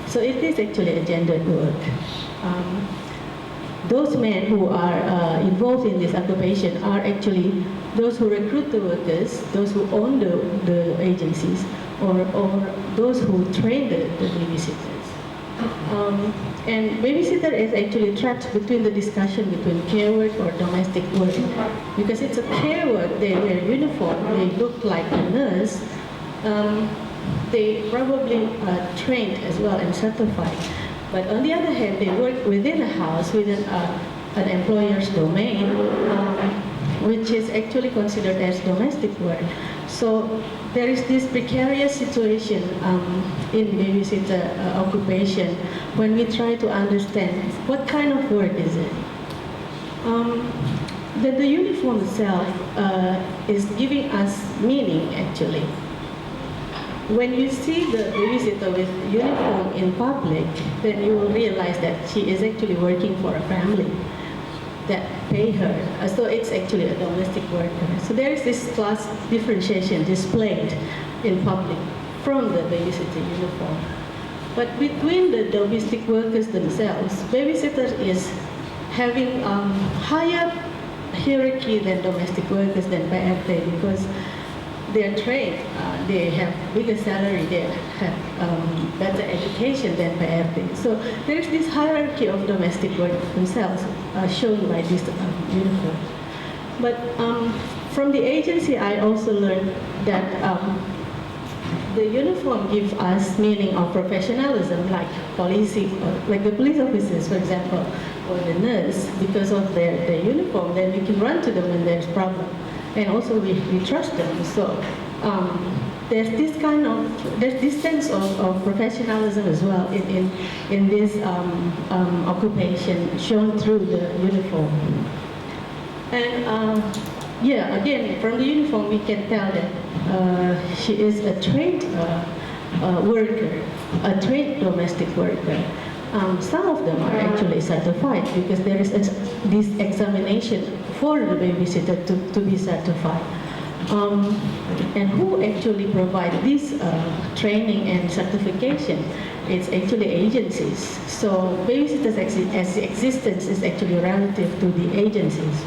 So it is actually a gendered work. Those men who are involved in this occupation are actually those who recruit the workers, those who own the agencies, or those who train the babysitters. And babysitter is actually trapped between the discussion between care work or domestic work. Because it's a care work, they wear uniform, they look like a nurse, they probably are trained as well and certified. But on the other hand, they work within a house, within an employer's domain, which is actually considered as domestic work. So there is this precarious situation in babysitter occupation when we try to understand what kind of work is it. The uniform itself is giving us meaning actually. When you see the babysitter with uniform in public, then you will realize that she is actually working for a family that pay her. So it's actually a domestic worker. So there is this class differentiation displayed in public from the babysitter uniform. But between the domestic workers themselves, babysitter is having higher hierarchy than domestic workers than PRT because they are trained, they have bigger salary, they have better education than PRT. So there is this hierarchy of domestic work themselves shown by this uniform. But from the agency, I also learned that the uniform gives us meaning of professionalism, like like the police officers, for example, or the nurse, because of their uniform, then we can run to them when there's problem. And also we trust them. So there's this sense of professionalism as well in this occupation shown through the uniform. And yeah, again, from the uniform we can tell that she is a trained worker, a trained domestic worker. some of them are actually certified because there is this examination for the babysitter to be certified. And who actually provide this training and certification? It's actually agencies. So babysitters as existence is actually relative to the agencies.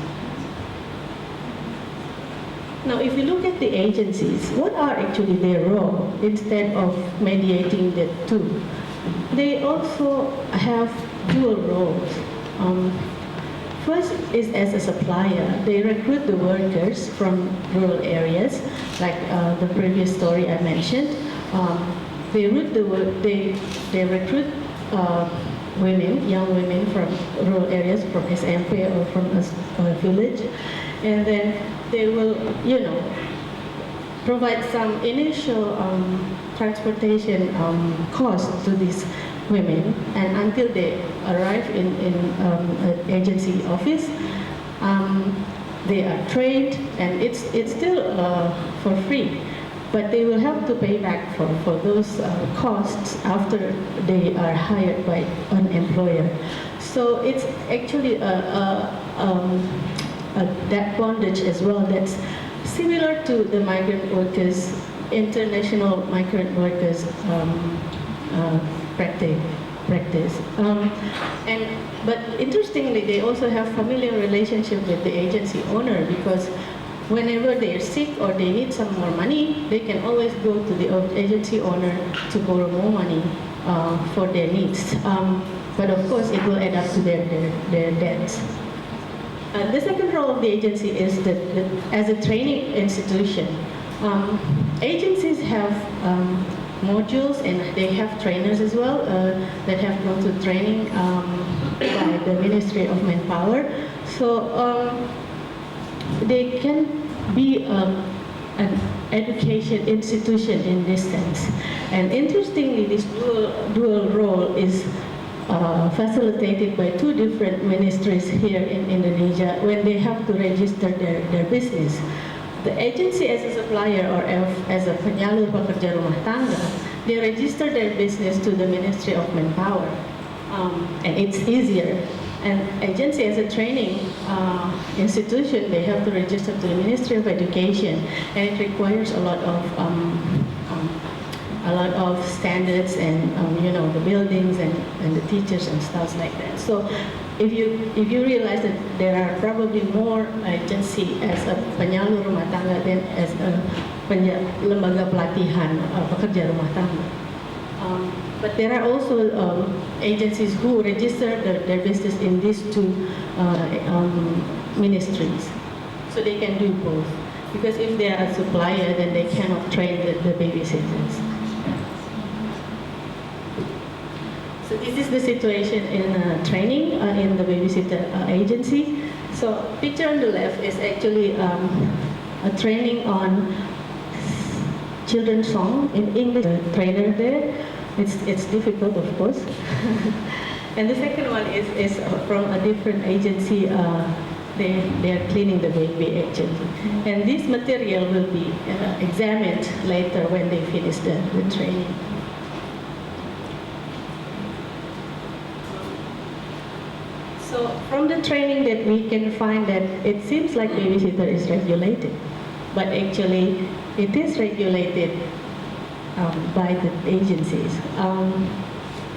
Now, if you look at the agencies, what are actually their role instead of mediating the two? They also have dual roles. First is as a supplier. They recruit the workers from rural areas, like the previous story I mentioned. They recruit women, young women from rural areas, from SMP or from a village, and then they will, provide some initial transportation cost to these women, and until they arrive in an agency office, they are trained, and it's still for free, but they will have to pay back for those costs after they are hired by an employer. So it's actually that bondage as well that's similar to the migrant workers, international migrant workers practice. But interestingly, they also have familiar relationship with the agency owner, because whenever they are sick or they need some more money, they can always go to the agency owner to borrow more money for their needs. But of course, it will add up to their debts. The second role of the agency is that as a training institution. Agencies have modules, and they have trainers as well that have gone to training by the Ministry of Manpower. So they can be an education institution in this sense. And interestingly, this dual role is facilitated by two different ministries here in Indonesia when they have to register their business. The agency as a supplier or as a penyalur pekerja rumah tangga, they register their business to the Ministry of Manpower, and it's easier. And agency as a training institution, they have to register to the Ministry of Education, and it requires a lot of standards and the buildings and the teachers and stuff like that. So if you realize that there are probably more agency as a penyalur rumah tangga than as a lembaga pelatihan pekerja rumah tangga. But there are also agencies who register their business in these two ministries. So they can do both. Because if they are a supplier, then they cannot train the babysitters. So this is the situation in training in the babysitter agency. So picture on the left is actually a training on children's song in English. The trainer there, it's difficult, of course. And the second one is from a different agency. They are cleaning the baby actually. And this material will be examined later when they finish the training. So from the training that we can find that it seems like babysitter is regulated, but actually it is regulated by the agencies.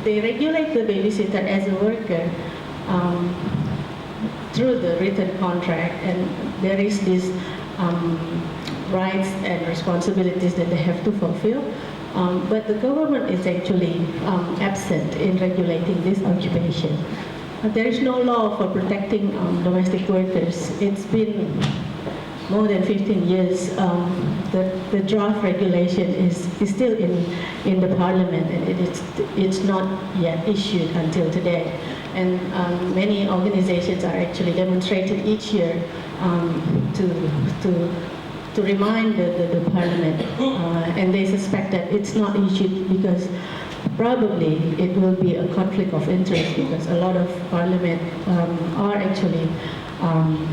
They regulate the babysitter as a worker through the written contract, and there is these rights and responsibilities that they have to fulfill. But the government is actually absent in regulating this occupation. There is no law for protecting domestic workers. It's been more than 15 years. The draft regulation is still in the parliament, and it's not yet issued until today. And many organizations are actually demonstrated each year to remind the parliament, and they suspect that it's not issued because probably it will be a conflict of interest, because a lot of parliament are actually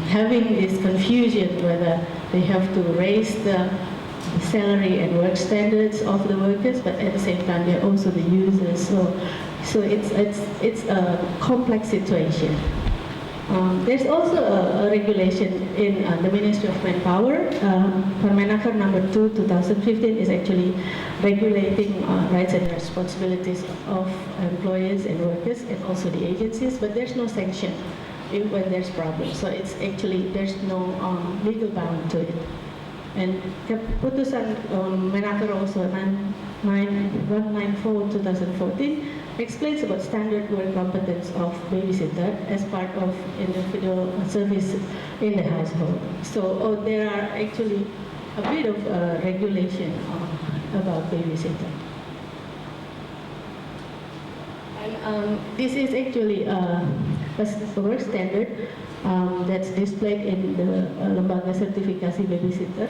having this confusion whether they have to raise the salary and work standards of the workers, but at the same time they're also the users. So it's a complex situation. There's also a regulation in the Ministry of Manpower. Permenaker number 2, 2015 is actually regulating rights and responsibilities of employers and workers and also the agencies, but there's no sanction when there's problems. So it's actually, there's no legal bound to it. And Keputusan Menaker also 194 2014 explains about standard work competence of babysitter as part of individual service in the household. So there are actually a bit of regulation about babysitter. And this is actually a work standard that's displayed in the Lembaga Sertifikasi Babysitter.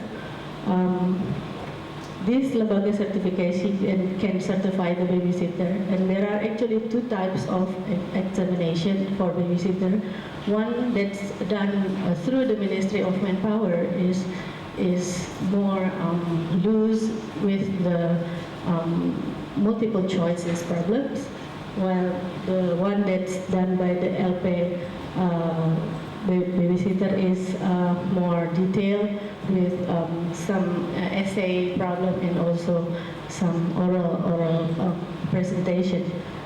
This Lembaga certification can certify the babysitter, and there are actually two types of examination for babysitter. One that's done through the Ministry of Manpower is more loose with the multiple choices problems, while the one that's done by the LP babysitter is more detailed with some essay problem and also some oral presentation.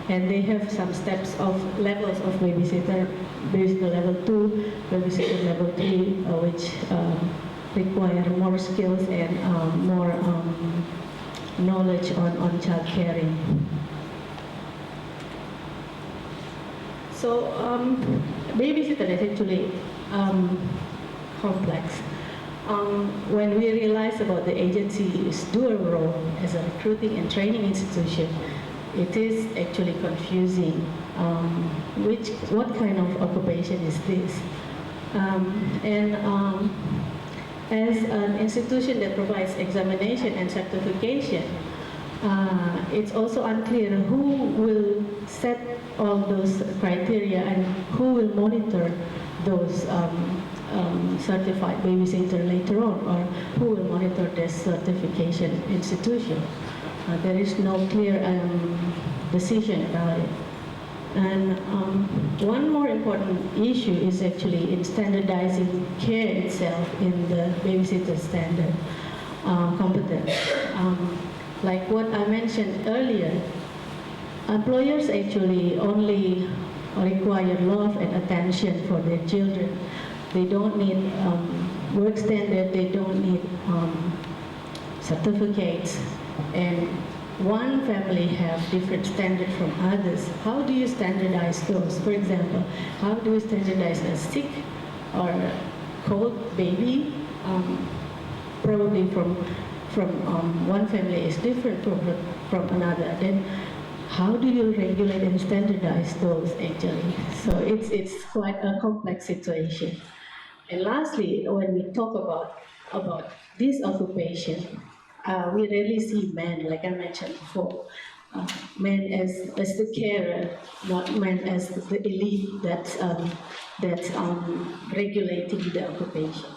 And they have some steps of levels of babysitter level 2, babysitter level 3, which require more skills and more knowledge on child caring. So babysitter is actually complex. When we realize about the agency's dual role as a recruiting and training institution, it is actually confusing. What kind of occupation is this? As an institution that provides examination and certification, it's also unclear who will set all those criteria and who will monitor those certified babysitter later on, or who will monitor this certification institution. There is no clear decision about it. And one more important issue is actually in standardizing care itself in the babysitter standard competence. Like what I mentioned earlier, employers actually only require love and attention for their children. They don't need work standard, they don't need certificates. And one family have different standard from others. How do you standardize those? For example, how do you standardize a sick or cold baby? Probably from one family is different from another. Then how do you regulate and standardize those actually? So it's quite a complex situation. And lastly, when we talk about this occupation, we rarely see men, like I mentioned before, men as the carer, not men as the elite that's regulating the occupation.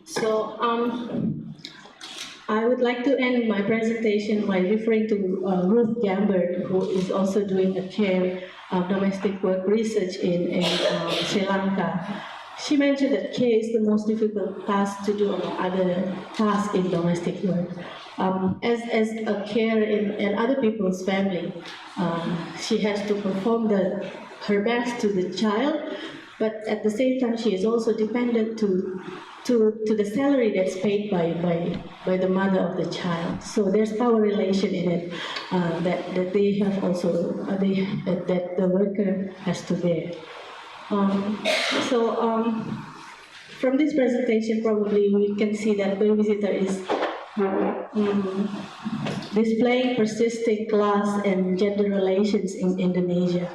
So I would like to end my presentation by referring to Ruth Gambert, who is also doing a care domestic work research in Sri Lanka. She mentioned that care is the most difficult task to do among other tasks in domestic work. As a carer in other people's family, she has to perform her best to the child, but at the same time she is also dependent to the salary that's paid by the mother of the child. So there's power relation in it that they have also that the worker has to bear. From this presentation, probably we can see that babysitter is displaying persisting class and gender relations in Indonesia.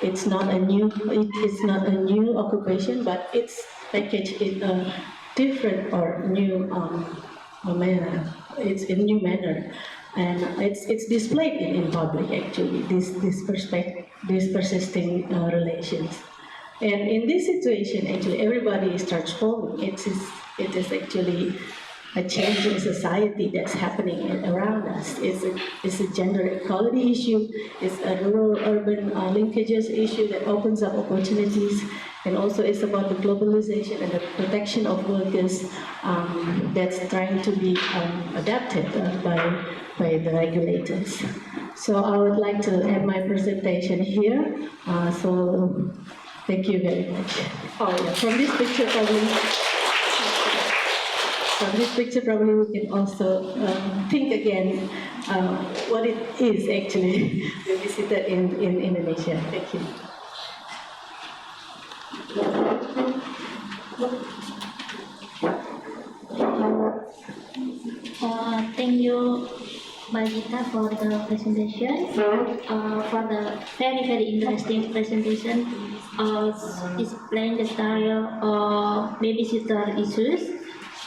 It's not a new occupation, but it's packaged in a different or new manner. It's in new manner, and it's displayed in public actually. These persisting relations. And in this situation, actually, everybody starts falling. It is actually a change in society that's happening around us. It's a gender equality issue. It's a rural-urban linkages issue that opens up opportunities, and also it's about the globalization and the protection of workers that's trying to be adapted by the regulators. So I would like to end my presentation here. So thank you very much. Oh yeah, from this picture probably we can also think again what it is actually Babysitter in Indonesia. Thank you. Thank you, Bagita, for the presentation. For the very interesting presentation, explain the style of babysitter issues.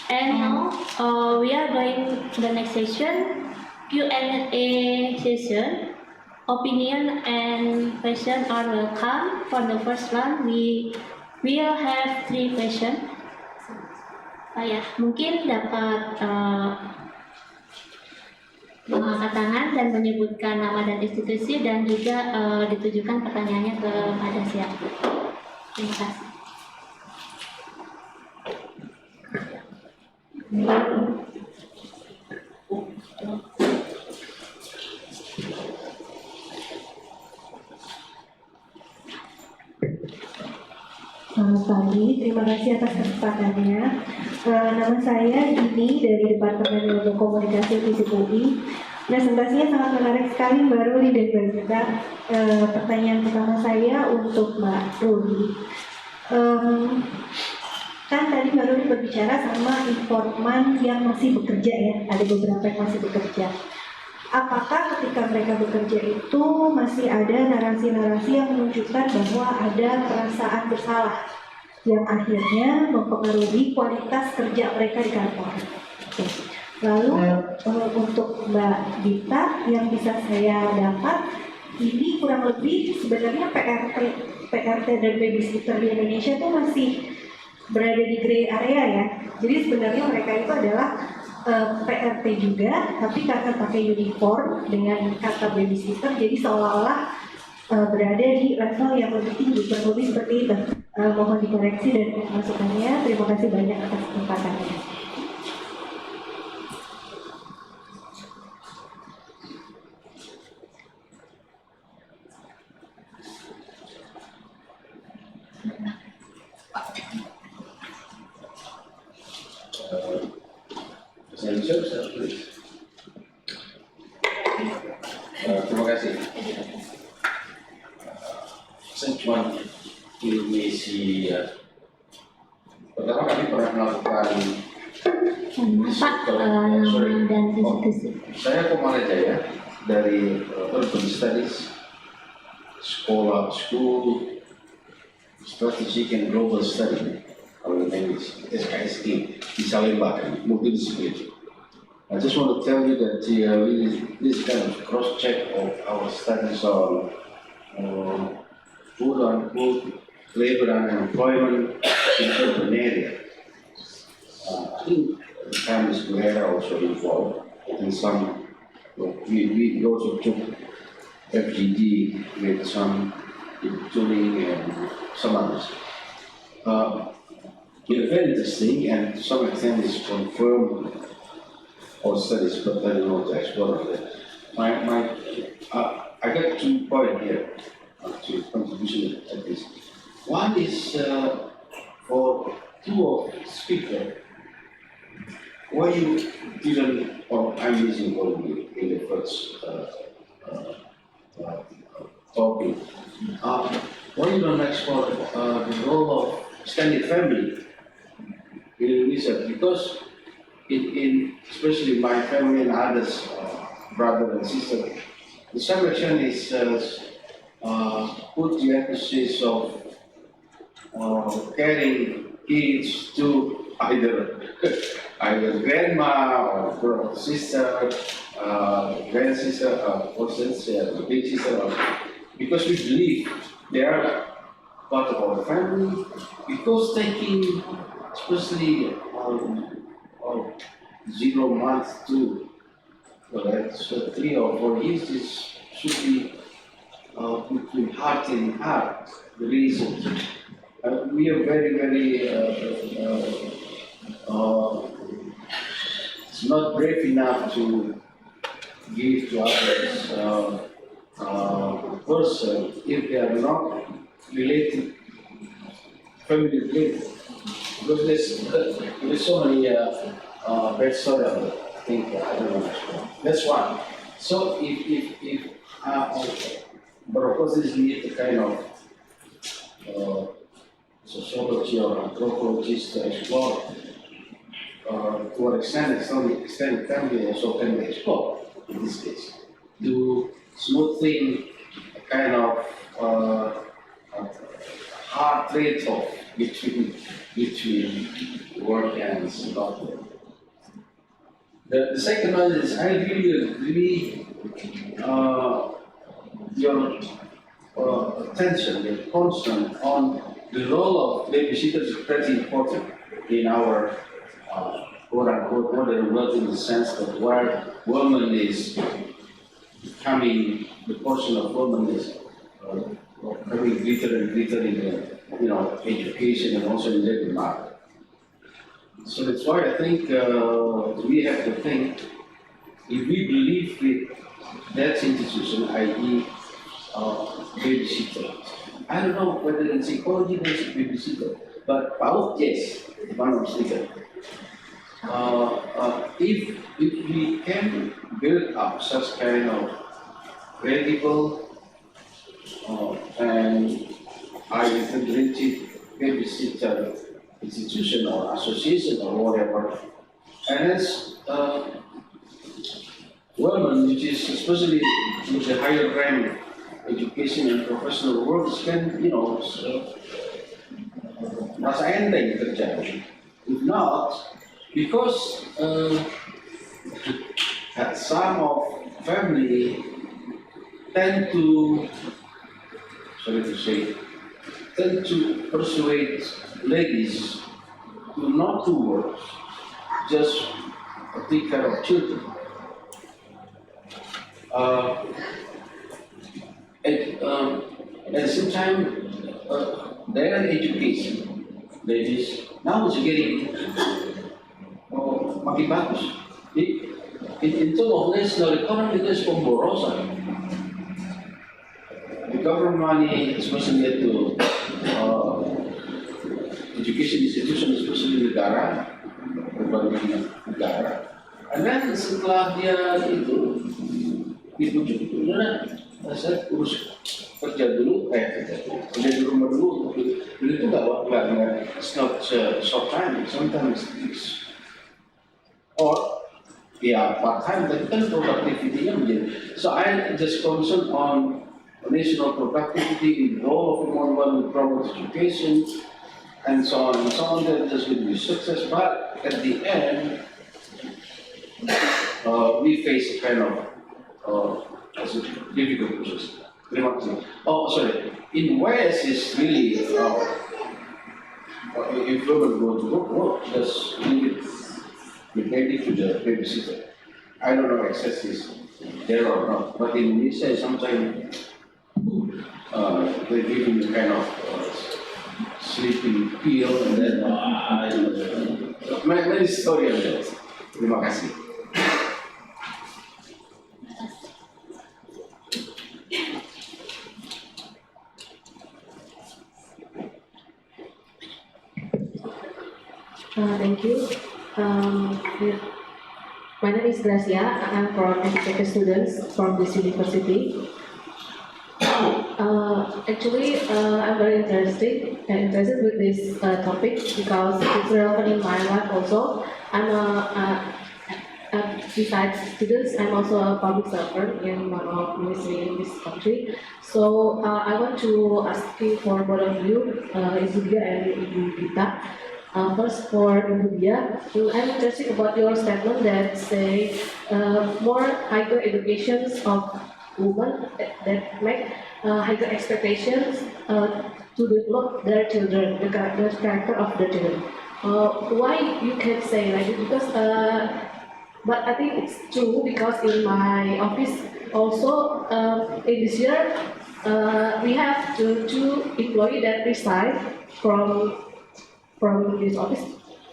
And now we are going to the next session, Q&A session. Opinion and question are welcome. For the first one, we will have 3 questions. Mungkin dapat mengangkat tangan dan menyebutkan nama dan institusi, dan juga ditujukan pertanyaannya kepada siapa. Terima kasih. Selamat pagi, terima kasih atas kesempatannya. Nama saya Dini dari Departemen Ilmu Komunikasi Fisip UI. Presentasinya sangat menarik sekali Mbak Ruli dan Mbak Zita. Pertanyaan pertama saya untuk Mbak Ruli. Kan tadi Mbak Ruli berbicara sama informan yang masih bekerja ya, ada beberapa yang masih bekerja. Apakah ketika mereka bekerja itu masih ada narasi-narasi yang menunjukkan bahwa ada perasaan bersalah yang akhirnya mempengaruhi kualitas kerja mereka di kantor? Oke. Lalu untuk Mbak Dita, yang bisa saya dapat, ini kurang lebih sebenarnya PRT dan babysitter di Indonesia itu masih berada di gray area ya. Jadi sebenarnya mereka itu adalah PRT juga, tapi karena pakai uniform dengan kata babysitter, jadi seolah-olah berada di level yang lebih tinggi, kurang lebih seperti itu. Mohon dikoreksi dan masukannya. Terima kasih banyak atas kesempatannya. Terima kasih. Saya cuma Indonesia. Pertama kami pernah melakukan dan institusi. Saya Komalajaya dari Urban Studies, School, Strategic and Global Study, kalau English, SKSD di Salemba, multidisiplin. I just want to tell you that this kind of cross-check of our studies on food and food, labor and employment in urban area. I think the Chinese Guerra also involved, and some, we also took FGD with some tooling and some others. It's very interesting, and to some extent is confirmed or studies, but I don't know to explore that. I got 2 points here to contribution at least. One is for 2 of speakers. Why you didn't, or I'm using only in the first talking. Why you don't explore the role of extended family in Indonesia? Because especially my family and others, brother and sister, the some action is put the emphasis of carrying kids to either grandma or sister, grandsister, or big sister, because we believe they are part of our family, because taking, especially 0 months to, well, that's 3 or 4 years, this should be between heart and heart, the reason. We are very, it's not brave enough to give to others person if they are not related, family related. Because there's so many bad stories. I think I don't know. That's one. So if Barokosis need the kind of sociology or anthropologist to explore to what extended family also can be explored in this case. To smoothing a kind of hard trade-off between work and love. The second one is I really agree your attention, your concern on the role of babysitters is pretty important in our quote-unquote modern world, in the sense that where woman is becoming, the portion of woman is becoming greater and greater in the education and also in the labor market. So that's why I think we have to think, if we believe with that institution, i.e. Babysitter. I don't know whether in psychology there's a babysitter, but PAUD, yes, if I'm not mistaken. If we can build up such kind of credible and highly integrated babysitter institution or association or whatever, and as women, which is especially with the higher rank education and professional works, can masa enteng terjadi. If not, because some of family tend to, tend to persuade ladies to not to work, just take care of children. At the same time, their education, ladies, now is getting makin bagus. In terms of national economy, there's pemborosan. The government money, especially to education institution, especially negara, berbagai negara. And then setelah dia itu dibujuk, saya urus kerja dulu, kerja di rumah dulu. Itu nggak, it's not short time. Sometimes it's or part time. Tapi kan productivity-nya menjadi. So I just concerned on national productivity, the role of women, promote education, and so on and so on. That this will be success, but at the end, we face a kind of difficult process. Oh, sorry. In West, it's really if women go to work, just leave it related to the babysitter. I don't know if access is there or not, but in Indonesia, sometimes they give him a kind of sleeping pill, and then many story of that. Terima kasih. Thank you. My name is Gracia. I'm from FKP students from this university. Actually, I'm very interested with this topic because it's relevant in my life also. I'm besides students, I'm also a public servant in one of ministry in this country. So I want to ask you for both of you, Ibu Dia and Ibu Gita. First, for Ibu Dia, I'm interested about your statement that say more higher educations of women that make higher expectations to develop their children, the character of the children. Why you can say like this? Because, but I think it's true because in my office also in this year we have two employees that resign from this office,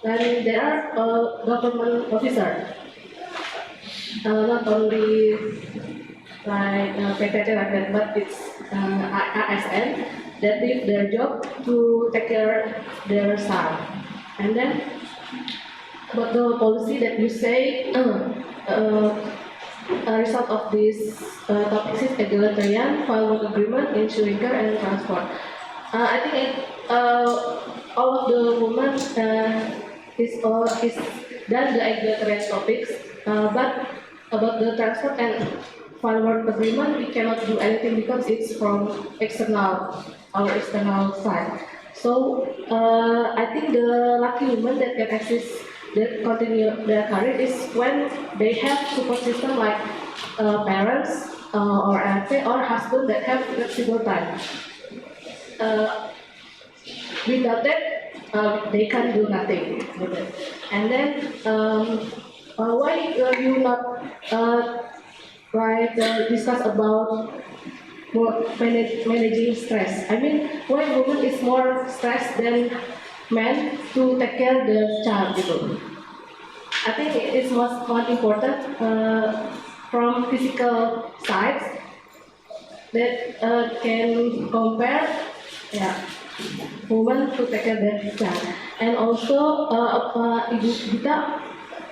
and they are government officer, not only like PTT like that, but it's ASN that leave their job to take care their son. And then, but the policy that you say, a result of this topic is egalitarian, file work agreement, ensuring care and transport. I think all of the women is done the egalitarian topics, but about the transport and file work agreement, we cannot do anything because it's from our external side. So I think the lucky women that can access, that continue their career is when they have support system like parents or RP or husband that have flexible time. Without that, they can do nothing with it. And then why you not discuss about managing stress? I mean, why woman is more stressed than men to take care of the child? I think it's more important from physical sides that can compare, women to take care of their child. And also, Ibu Gita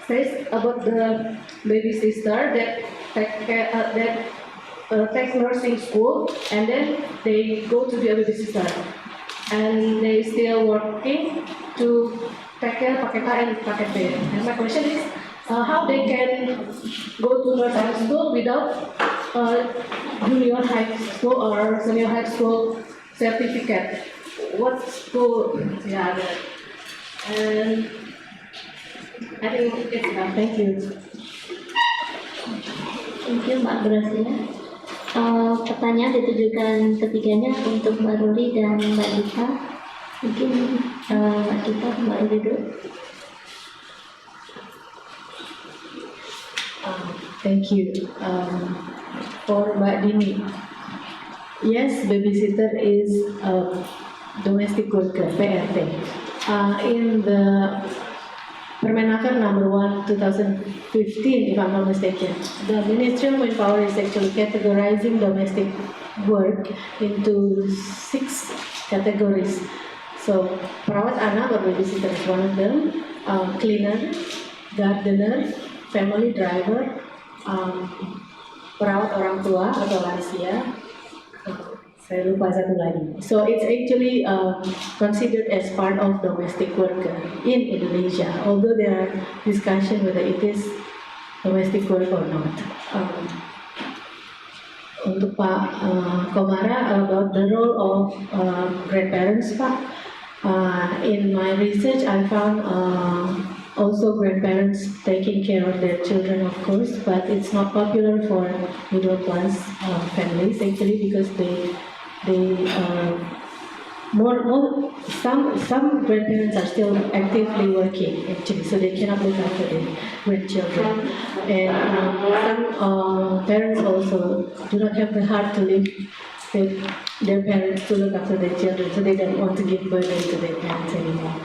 says about the babysitter that take nursing school, and then they go to be a babysitter, and they still working to take care paket A and paket B. And my question is, how they can go to nursing school without junior high school or senior high school certificate? What school? Yeah, and I think it's enough. Thank you. Thank you, Mbak Gracia. Pertanyaan ditujukan ketiganya untuk Mbak Ruri dan Mbak Dita. Mungkin Mbak Dita, Mbak Ruri dulu. Thank you. For Mbak Dini, yes, babysitter is domestic worker, PRT. In the Permenaker number 1, 2015, if I'm not mistaken, the Ministry of Manpower is actually categorizing domestic work into 6 categories. So, perawat anak or babysitter is one of them, cleaner, gardener, family driver, perawat orang tua atau lansia, saya lupa satu lagi. So it's actually considered as part of domestic worker in Indonesia, although there are discussion whether it is domestic work or not. Untuk Pak Komara about the role of grandparents, Pak. In my research, I found also grandparents taking care of their children, of course, but it's not popular for middle class families actually because some grandparents are still actively working actually, so they cannot look after their grandchildren, and some parents also do not have the heart to live with their parents to look after their children, so they don't want to give burden to their parents anymore.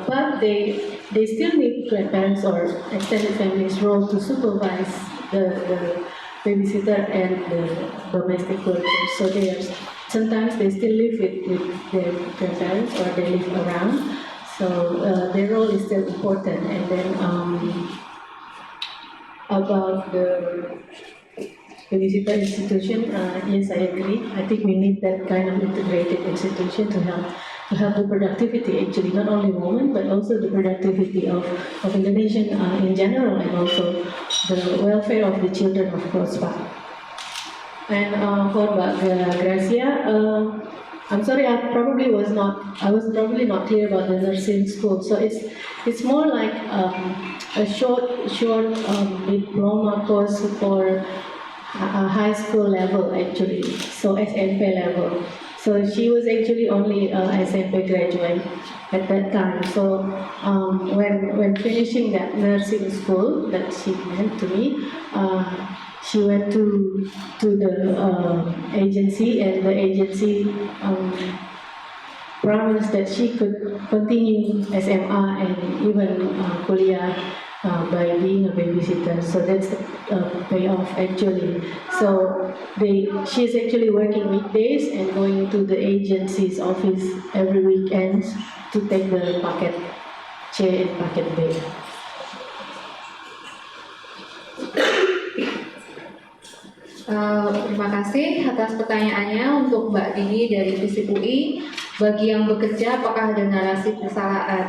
But they still need grandparents or extended families' role to supervise the babysitter and the domestic workers. So sometimes they still live with their grandparents or they live around. So their role is still important. And then about the babysitter institution, yes, I agree. I think we need that kind of integrated institution to help the productivity, actually, not only women, but also the productivity of Indonesian in general, and also the welfare of the children, of course, Pak. And for Mbak Gracia, I'm sorry, I was probably not clear about the nursing school. So it's more like a short diploma course for high school level actually, so SMP level. So she was actually only SMP graduate at that time. So when finishing that nursing school that she meant to me, she went to the agency, and the agency promised that she could continue SMA and even kuliah by being a babysitter. So that's the payoff actually. So she's actually working weekdays and going to the agency's office every weekend to take the paket C and paket B. Terima kasih atas pertanyaannya untuk Mbak Dini dari FISIP UI. Bagi yang bekerja, apakah ada narasi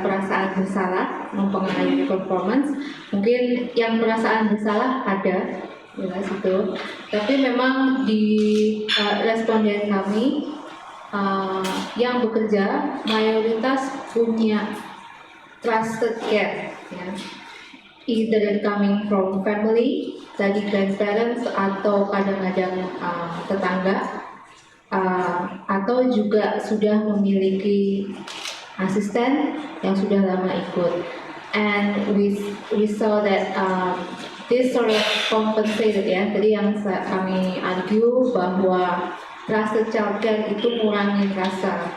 perasaan bersalah mempengaruhi performance? Mungkin yang perasaan bersalah ada, jelas itu. Tapi memang di responden kami yang bekerja mayoritas punya trusted care, ya. Either coming from family, dari grandparents atau kadang-kadang tetangga, atau juga sudah memiliki asisten yang sudah lama ikut. And we saw that this sort of compensated, ya. Jadi yang kami argue bahwa trusted childcare itu mengurangi rasa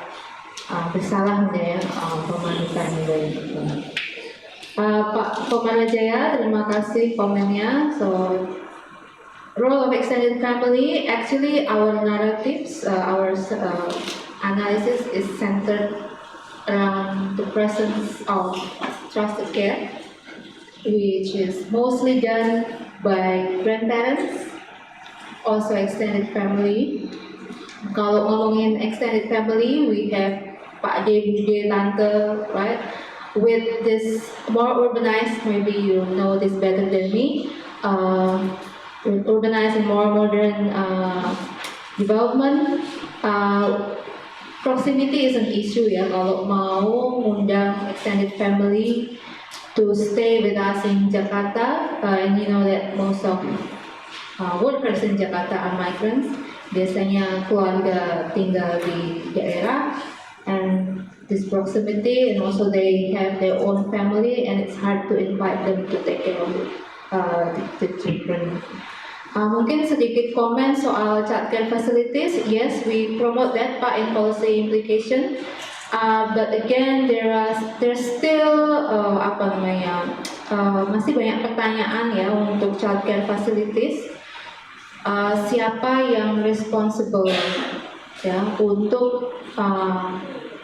bersalah, ya, pemasukan dari itu. Pak Komarajaya, terima kasih komennya. So, role of extended family, actually our narratives, our analysis is centered around the presence of trusted care, which is mostly done by grandparents, also extended family. Kalau ngomongin extended family, we have Pak De, Bude, Tante, right? With this more urbanized, maybe you know this better than me, with urbanized and more modern development, proximity is an issue, ya. Kalau mau mengundang extended family to stay with us in Jakarta, and you know that most of workers in Jakarta are migrants, biasanya keluarga tinggal di daerah, and this proximity, and also they have their own family, and it's hard to invite them to take care of the children. Mungkin sedikit komen soal childcare facilities. Yes, we promote that Pak in policy implication, but again there's still masih banyak pertanyaan, ya, untuk childcare facilities. Siapa yang responsible, ya, untuk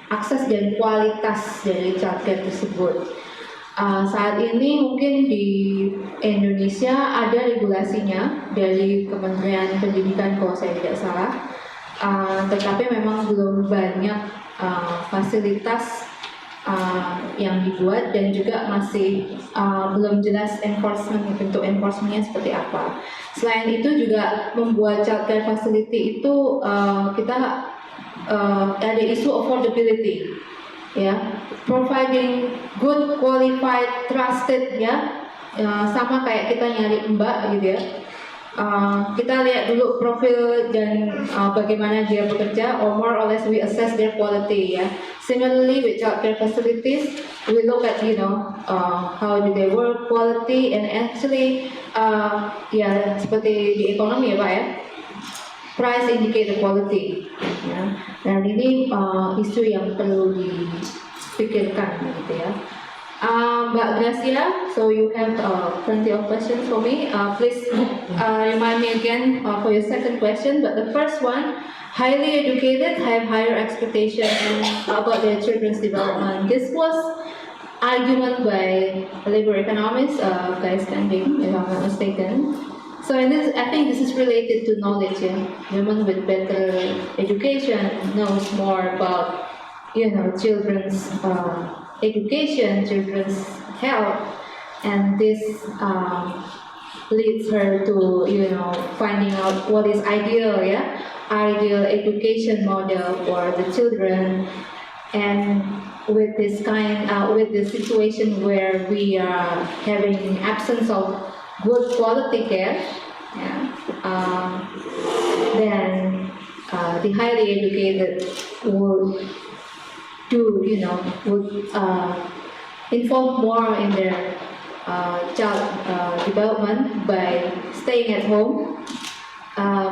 akses dan kualitas dari childcare tersebut. Saat ini mungkin di Indonesia ada regulasinya dari Kementerian Pendidikan kalau saya tidak salah, tetapi memang belum banyak fasilitas yang dibuat, dan juga masih belum jelas bentuk enforcementnya seperti apa. Selain itu juga membuat childcare facility itu kita ada isu affordability, ya, providing good, qualified, trusted, ya, sama kayak kita nyari mbak gitu, ya. Kita lihat dulu profil dan bagaimana dia bekerja, or more or less we assess their quality, ya. Similarly with childcare facilities, we look at how do they work, quality, and actually ya seperti di ekonomi, ya Pak, ya. Price indicate the quality, ya. Dan ini isu yang perlu dipikirkan, gitu, ya. Mbak Gracia, so you have plenty of questions for me. Please remind me again for your second question. But the first one, highly educated have higher expectations about their children's development. This was argument by labor economists, guys standing, if I'm not mistaken. So I think this is related to knowledge. Yeah? Women with better education knows more about, children's education, children's health, and this leads her to, finding out what is ideal, yeah, ideal education model for the children. And with this with the situation where we are having absence of good quality care, yeah, then the highly educated would do, would involve more in their child development by staying at home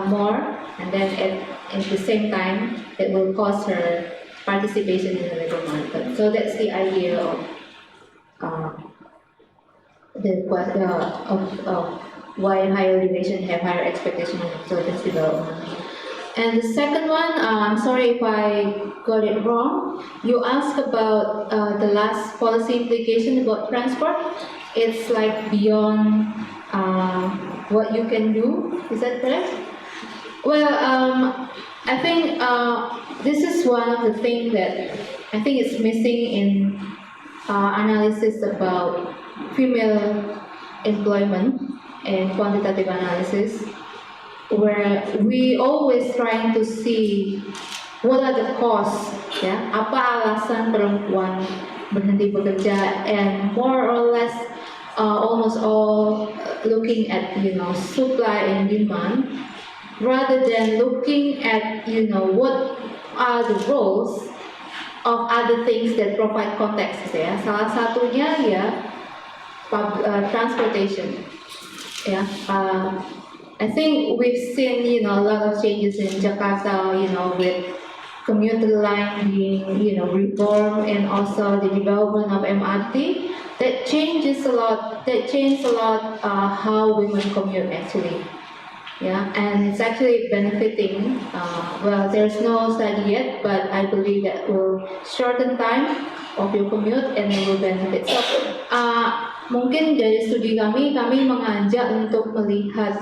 more, and then at the same time it will cause her participation in the labor market. So that's the idea of why higher education have higher expectation of children's development. And the second one, I'm sorry if I got it wrong. You asked about the last policy implication about transport. It's like beyond what you can do. Is that correct? Well, I think this is one of the things that I think is missing in analysis about female employment and quantitative analysis, where we always trying to see what are the costs, ya, apa alasan perempuan berhenti bekerja, and more or less almost all looking at supply and demand, rather than looking at what are the roles of other things that provide context, ya. Salah satunya ya transportation, ya. I think we've seen a lot of changes in Jakarta, with commuter line being reformed, and also the development of MRT. That changes a lot. That changed a lot how women commute actually. Yeah, and it's actually benefiting. Well, there's no study yet, but I believe that will shorten time of your commute and it will benefit. So, mungkin dari studi kami mengajak untuk melihat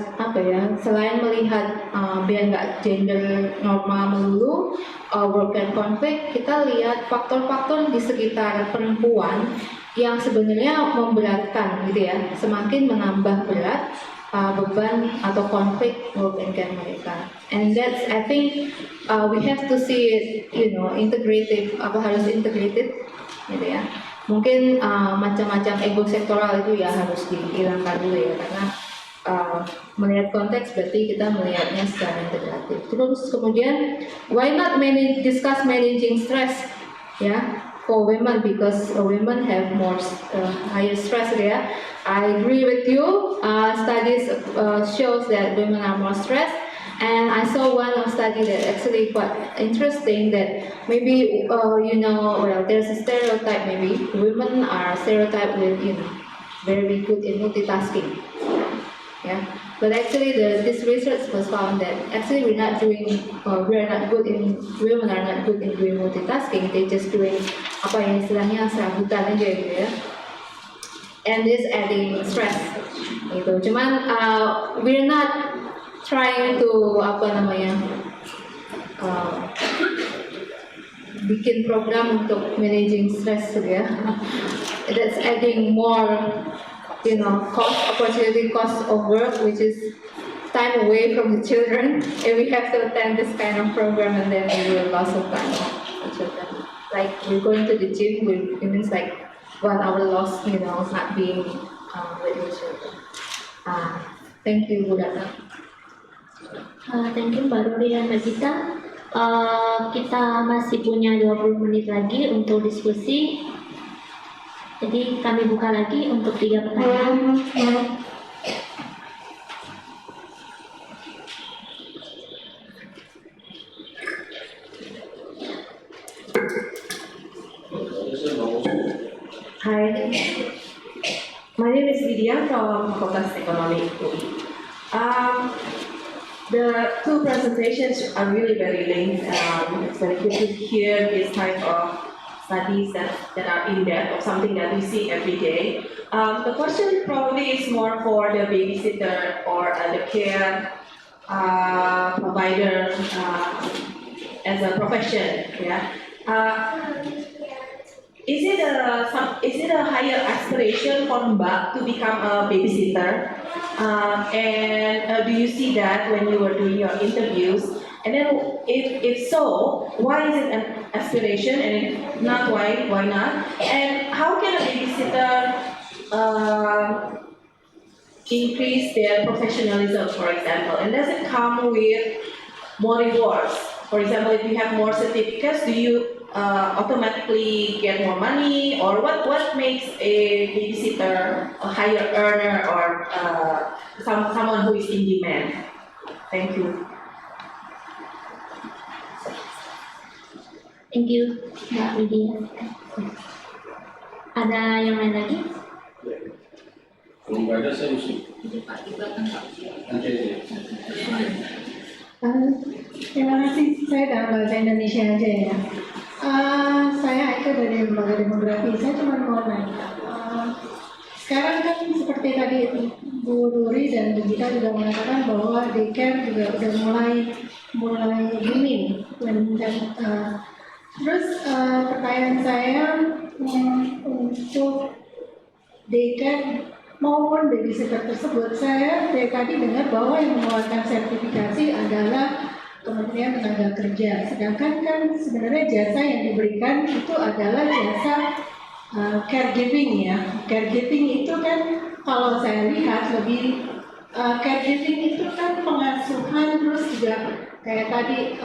selain melihat biar nggak gender normal melulu, work and conflict, kita lihat faktor-faktor di sekitar perempuan yang sebenarnya memberatkan gitu ya, semakin menambah berat beban atau konflik work and care mereka. And that's, I think we have to see it, integrative, harus integrated gitu ya. Mungkin macam-macam ego sektoral itu ya harus dihilangkan dulu ya, karena melihat konteks berarti kita melihatnya secara integratif. Terus kemudian why not discuss managing stress ya for women, because women have more higher stress ya. I agree with you. Studies shows that women are more stressed. And I saw one study that actually quite interesting, that maybe well, there's a stereotype, maybe women are stereotyped with very good in multitasking, yeah. But actually this research was found that actually women are not good in doing multitasking. They just doing apa yang istilahnya serabutan aja gitu ya. And this adding stress gitu. Cuman we're not trying to bikin program untuk managing stress ya. That's adding more cost of work, which is time away from the children, and we have to attend this kind of program, and then we will loss of time for children. Like we're going to the gym, it means like 1 hour loss, not being with the children. Thank you, Bu Ratna. Thank you Mbak Ruri dan Mbak Gita. Kita masih punya 20 menit lagi untuk diskusi. Jadi kami buka lagi untuk 3 pertanyaan. Hi, my name is Lydia from Facultas Economic UI. The two presentations are really very linked. It's very good to hear this type of studies that are in depth of something that we see every day. The question probably is more for the babysitter or the care provider as a profession. Yeah. Is it a higher aspiration for Mbak to become a babysitter? And do you see that when you were doing your interviews? And then if so, why is it an aspiration? And if not, why not? And how can a babysitter increase their professionalism, for example? And does it come with more rewards? For example, if you have more certificates, do you automatically get more money, or what makes a babysitter a higher earner or someone who is in demand? Thank you. Thank you, Mbak Widya. Ada yang lain lagi? Kalau nggak ada saya mesti. Nanti aja. Terima kasih, saya dalam bahasa Indonesia aja ya. Saya Aika dari lembaga demografi. Saya cuma mau nanya. Sekarang kan seperti tadi Bu Ruri dan Bu Gita juga mengatakan bahwa daycare juga udah mulai booming. Terus pertanyaan saya untuk daycare maupun babysitter tersebut, saya dari tadi dengar bahwa yang mengeluarkan sertifikasi adalah Kementerian Tenaga Kerja. Sedangkan kan sebenarnya jasa yang diberikan itu adalah jasa caregiving ya. Caregiving itu kan kalau saya lihat lebih caregiving itu kan pengasuhan, terus juga kayak tadi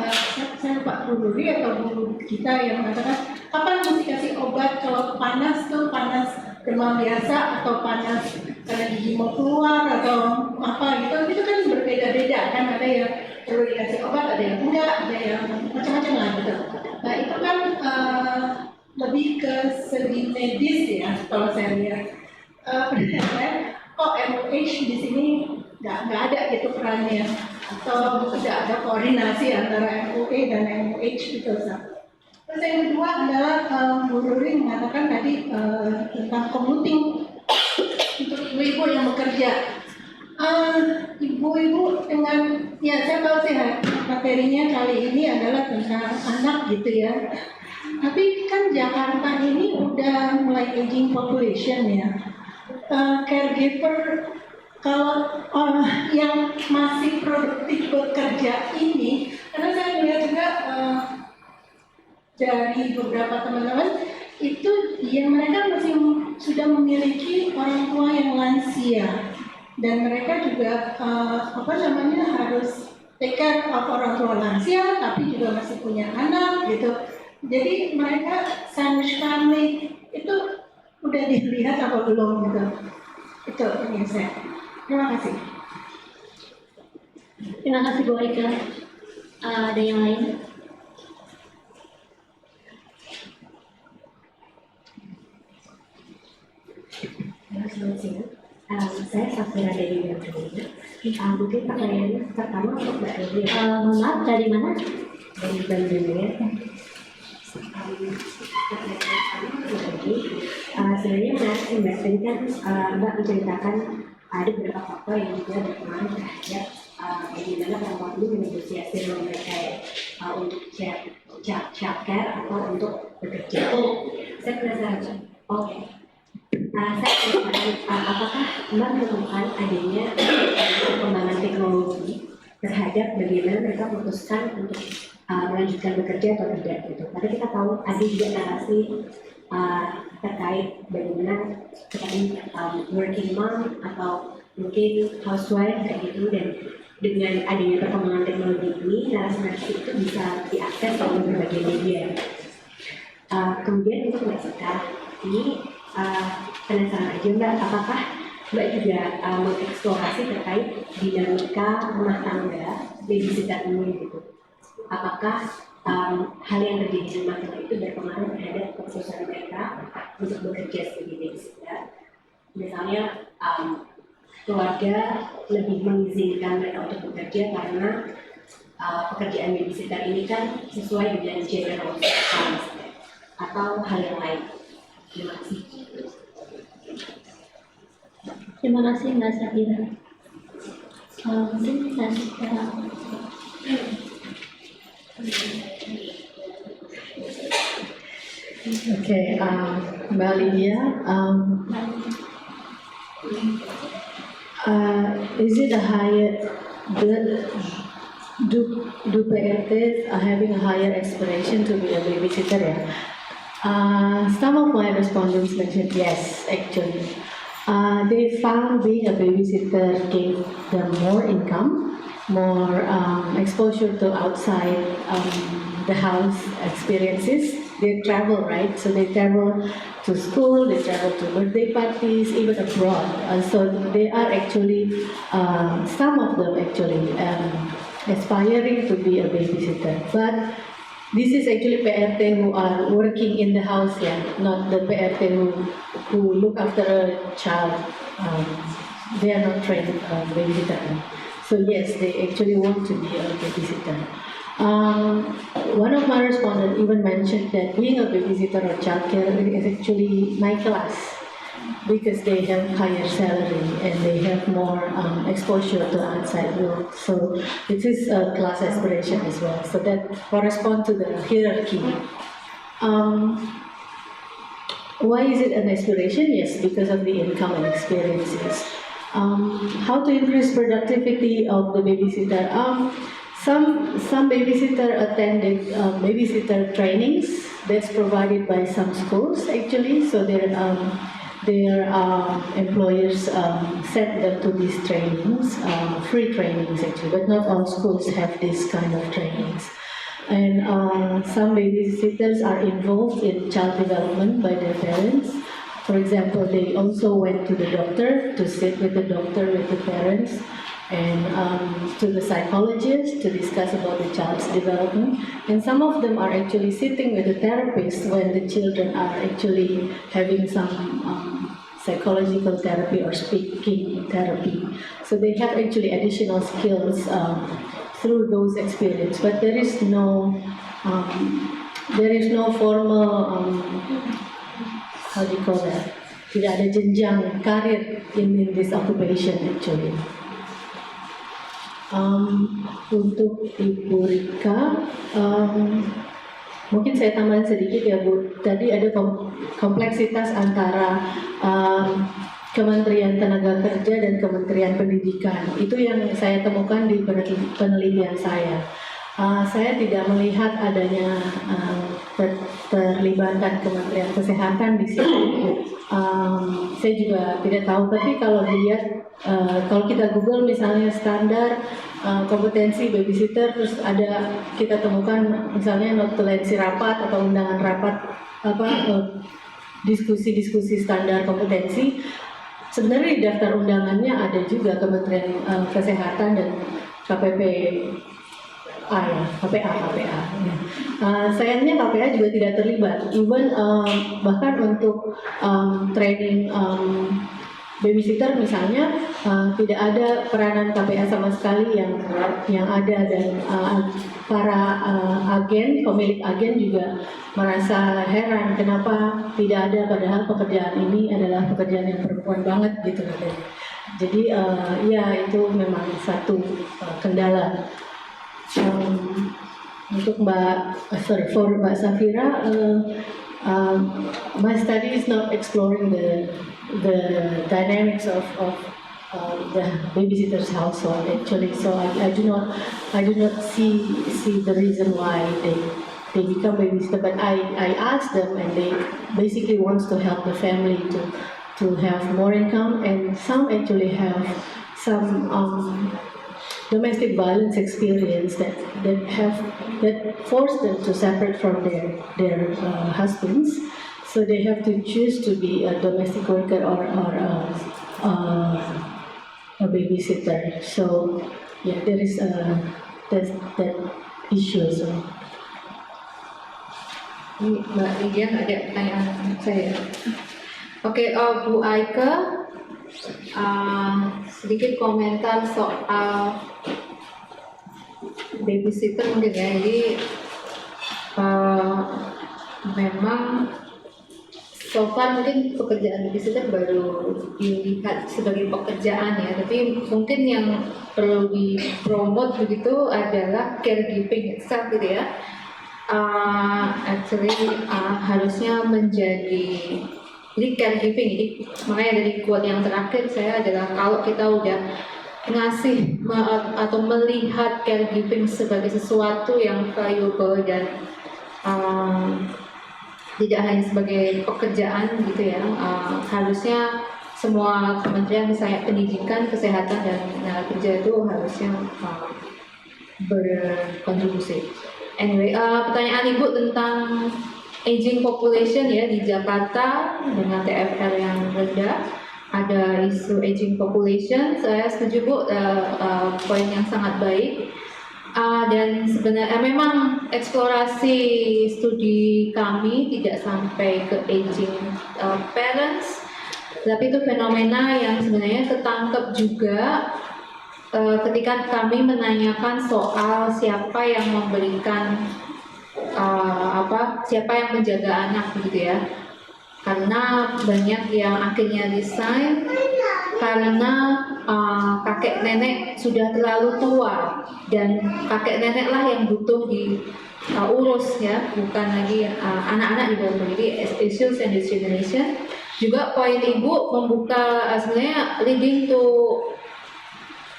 saya Pak Ruri atau Bu kita yang mengatakan kapan mesti kasih obat, kalau panas tuh panas demam biasa atau panas karena gigi mau keluar atau apa gitu, itu kan berbeda-beda kan, ada yang perlu dikasih obat, ada yang enggak, ada yang macam-macam lah gitu. Nah itu kan lebih ke segi medis ya kalau saya lihat. Kok MOH di sini nggak ada gitu perannya, atau tidak ada koordinasi antara MOE dan MOH gitu. Terus yang kedua adalah Bu Ruri mengatakan tadi tentang commuting untuk ibu-ibu yang bekerja. Ibu-ibu dengan, ya saya tahu sih materinya kali ini adalah tentang anak gitu ya. Tapi kan Jakarta ini udah mulai aging population ya. Caregiver kalau yang masih produktif bekerja ini, karena saya melihat juga dari beberapa teman-teman itu ya mereka masih sudah memiliki orang tua yang lansia, dan mereka juga harus take care of orang tua lansia tapi juga masih punya anak gitu. Jadi mereka sandwich family itu udah dilihat apa belum gitu. Itu yang saya. Terima kasih. Terima kasih Bu Aika. Ada yang lain? Selamat siang. Saya Safira dari Bandung. Mungkin pertanyaannya pertama untuk Mbak Ruri. Maaf, dari mana? Dari Bandung ya. Sebenarnya menarik sih Mbak, tadi kan Mbak menceritakan ada beberapa faktor yang juga berpengaruh terhadap bagaimana perempuan ini menegosiasi role mereka untuk childcare atau untuk bekerja. Saya penasaran. Oke. Saya penasaran apakah Mbak menemukan adanya perkembangan teknologi terhadap bagaimana mereka memutuskan untuk melanjutkan bekerja atau tidak gitu. Karena kita tahu ada juga narasi terkait bagaimana working mom atau mungkin housewife kayak gitu, dan dengan adanya perkembangan teknologi ini narasi-narasi itu bisa diakses oleh berbagai media. Kemudian untuk Mbak Sita, ini penasaran aja Mbak, apakah Mbak juga mengeksplorasi terkait dinamika rumah tangga babysitter ini gitu? Apakah hal yang terjadi di rumah tangga itu berpengaruh terhadap keputusan mereka untuk bekerja sebagai babysitter? Misalnya keluarga lebih mengizinkan mereka untuk bekerja karena pekerjaan babysitter ini kan sesuai dengan gender role atau hal yang lain. Terima kasih. Terima kasih Mbak Safira. Mungkin Mbak Safira. Okay, Mbak Lydia, is it a higher, do PRTs are having a higher aspiration to be a babysitter? Yeah? Some of my respondents mentioned yes, actually. They found being a babysitter gave them more income, more exposure to outside the house experiences. They travel, right? So they travel to school, they travel to birthday parties, even abroad. So they are actually, some of them actually, aspiring to be a babysitter. But this is actually PRT who are working in the house, yeah, not the PRT who look after a child. They are not trained babysitter. So yes, they actually want to be a babysitter. One of my respondents even mentioned that being a babysitter or childcare is actually my class because they have higher salary and they have more exposure to outside world. So it is a class aspiration as well. So that corresponds to the hierarchy. Why is it an aspiration? Yes, because of the income and experiences. How to increase productivity of the babysitter? Some babysitter attended babysitter trainings that's provided by some schools actually. So their employers send them to these trainings, free trainings actually, but not all schools have this kind of trainings. And some babysitters are involved in child development by their parents. For example, they also went to the doctor to sit with the doctor, with the parents, and to the psychologist to discuss about the child's development. And some of them are actually sitting with the therapist when the children are actually having some psychological therapy or speaking therapy. So they have actually additional skills through those experiences. But there is no formal how do you call that? Tidak ada jenjang karir in this occupation actually. Untuk Ibu Rika, mungkin saya tambahin sedikit ya Bu. Tadi ada kompleksitas antara Kementerian Tenaga Kerja dan Kementerian Pendidikan. Itu yang saya temukan di penelitian saya. Saya tidak melihat adanya terlibatan Kementerian Kesehatan di sini. Saya juga tidak tahu, tapi kalau dilihat, kalau kita Google misalnya standar kompetensi babysitter, terus ada kita temukan misalnya notulensi rapat atau undangan rapat diskusi-diskusi standar kompetensi. Sebenarnya di daftar undangannya ada juga Kementerian Kesehatan dan KPP. KPA. Sayangnya KPA juga tidak terlibat. Even bahkan untuk training babysitter misalnya tidak ada peranan KPA sama sekali yang ada, dan para agen, pemilik agen juga merasa heran kenapa tidak ada, padahal pekerjaan ini adalah pekerjaan yang perempuan banget gitu. Jadi ya itu memang satu kendala. Untuk for Mbak Safira, my study is not exploring the dynamics of the babysitter's household actually. So I do not see the reason why they become babysitter. But I asked them, and they basically wants to help the family to have more income, and some actually have some domestic violence experience that force them to separate from their husbands, so they have to choose to be a domestic worker or a babysitter. So yeah, there is that issue. So. Mbak Lydia ada pertanyaan saya. Oke, Bu Aika. Sedikit komentar soal babysitter mungkin ya. Jadi memang so far mungkin pekerjaan babysitter baru dilihat sebagai pekerjaan ya, tapi mungkin yang perlu dipromot begitu adalah caregiving itself gitu ya. Actually harusnya menjadi, jadi caregiving, jadi makanya dari quote yang terakhir saya adalah kalau kita udah ngasih atau melihat caregiving sebagai sesuatu yang valuable dan tidak hanya sebagai pekerjaan gitu ya, harusnya semua kementerian misalnya pendidikan, kesehatan dan tenaga kerja itu harusnya berkontribusi. Anyway, pertanyaan Ibu tentang aging population ya di Jakarta dengan TFL yang rendah, ada isu aging population. Saya setuju Bu, poin yang sangat baik. Dan sebenarnya memang eksplorasi studi kami tidak sampai ke aging parents, tapi itu fenomena yang sebenarnya ketangkep juga ketika kami menanyakan soal siapa yang memberikan siapa yang menjaga anak gitu ya, karena banyak yang akhirnya resign karena kakek nenek sudah terlalu tua dan kakek nenek lah yang butuh diurus ya, bukan lagi anak-anak juga. Jadi issues and discrimination juga poin Ibu membuka sebenarnya leading to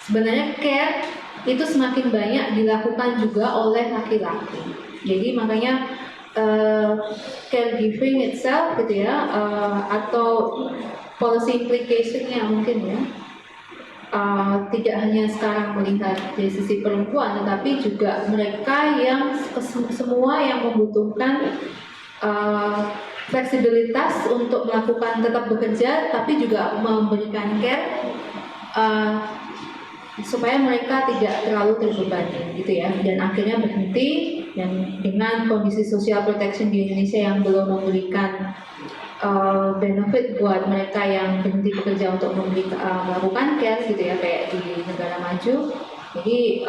sebenarnya care itu semakin banyak dilakukan juga oleh laki-laki. Jadi makanya caregiving itself gitu ya, atau policy implication-nya mungkin ya, tidak hanya sekarang melihat dari sisi perempuan, tetapi juga mereka yang semua yang membutuhkan fleksibilitas untuk melakukan tetap bekerja, tapi juga memberikan care supaya mereka tidak terlalu terbebani gitu ya, dan akhirnya berhenti. Dan dengan kondisi social protection di Indonesia yang belum memberikan benefit buat mereka yang berhenti bekerja untuk melakukan care gitu ya, kayak di negara maju, jadi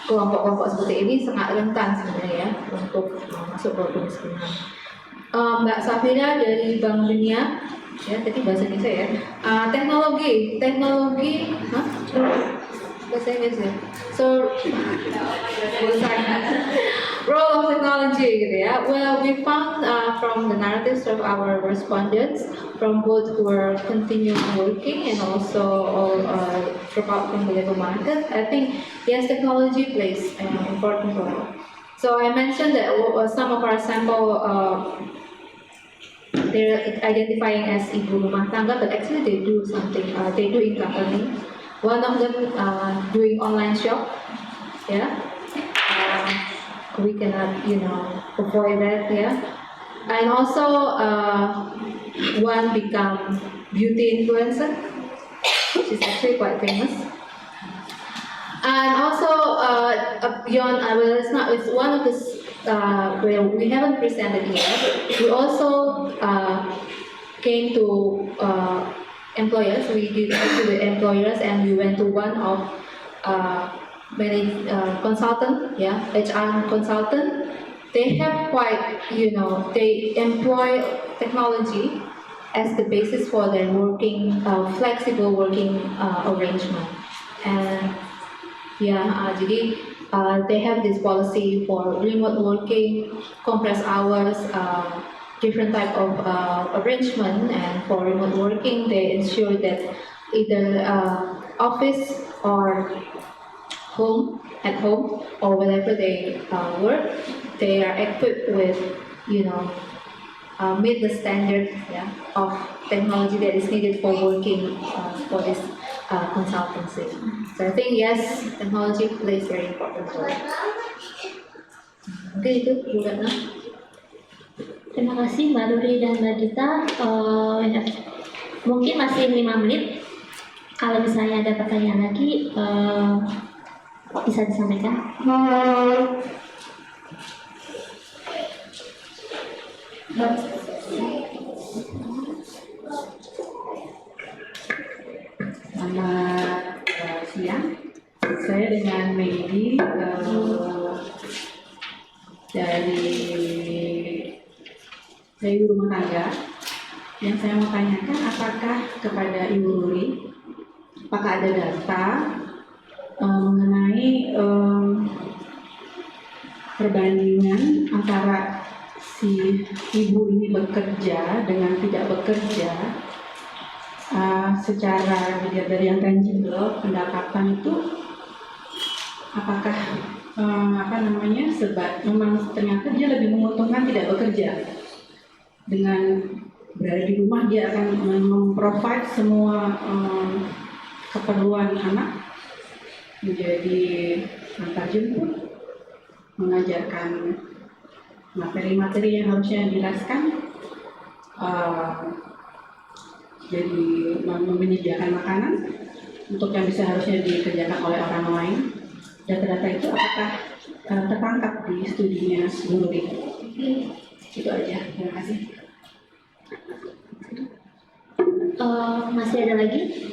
kelompok-kelompok seperti ini sangat rentan sebenarnya ya untuk masuk ke kemiskinan. Mbak Safira dari Bank Dunia, ya tadi bahasa Indonesia ya, teknologi, bahasa Inggris ya. So, role of technology gitu ya. Well, we found from the narratives of our respondents, from both who are continuing working and also all drop out from the labor market, I think yes, technology plays an important role. So I mentioned that some of our sample they're identifying as ibu rumah tangga, but actually they do something. They do in company. One of them doing online shop. Yeah, we cannot, avoid that. Yeah, and also one become beauty influencer, which is actually quite famous. And also beyond, it's one of the where we haven't presented yet. We also came to employers. We did to the employers, and we went to one of many consultant, HR consultant. They have quite, they employ technology as the basis for their working, flexible working arrangement. And jadi they have this policy for remote working, compressed hours, different type of arrangement. And for remote working, they ensure that either office or at home or wherever they work, they are equipped with, meet the standard of technology that is needed for working for this consultancy. So I think yes, technology plays very important role. Oke, itu Bu Ratna. Terima kasih Mbak Ruri dan Mbak Gita. Mungkin masih 5 menit. Kalau misalnya ada pertanyaan lagi, bisa disampaikan. Selamat siang, saya dengan Maggie dari ibu rumah tangga. Yang saya mau tanyakan, apakah kepada Ibu Ruri, apakah ada data mengenai perbandingan antara si ibu ini bekerja dengan tidak bekerja, secara dilihat dari yang tangible pendapatan itu, apakah memang ternyata dia lebih menguntungkan tidak bekerja dengan berada di rumah dia akan memprovide semua keperluan anak, menjadi antar jemput, mengajarkan materi-materi yang harusnya dijelaskan, jadi menyediakan makanan untuk yang bisa harusnya dikerjakan oleh orang lain. Data-data itu apakah tertangkap di studinya Nuri? Itu aja, terima kasih. Masih ada lagi?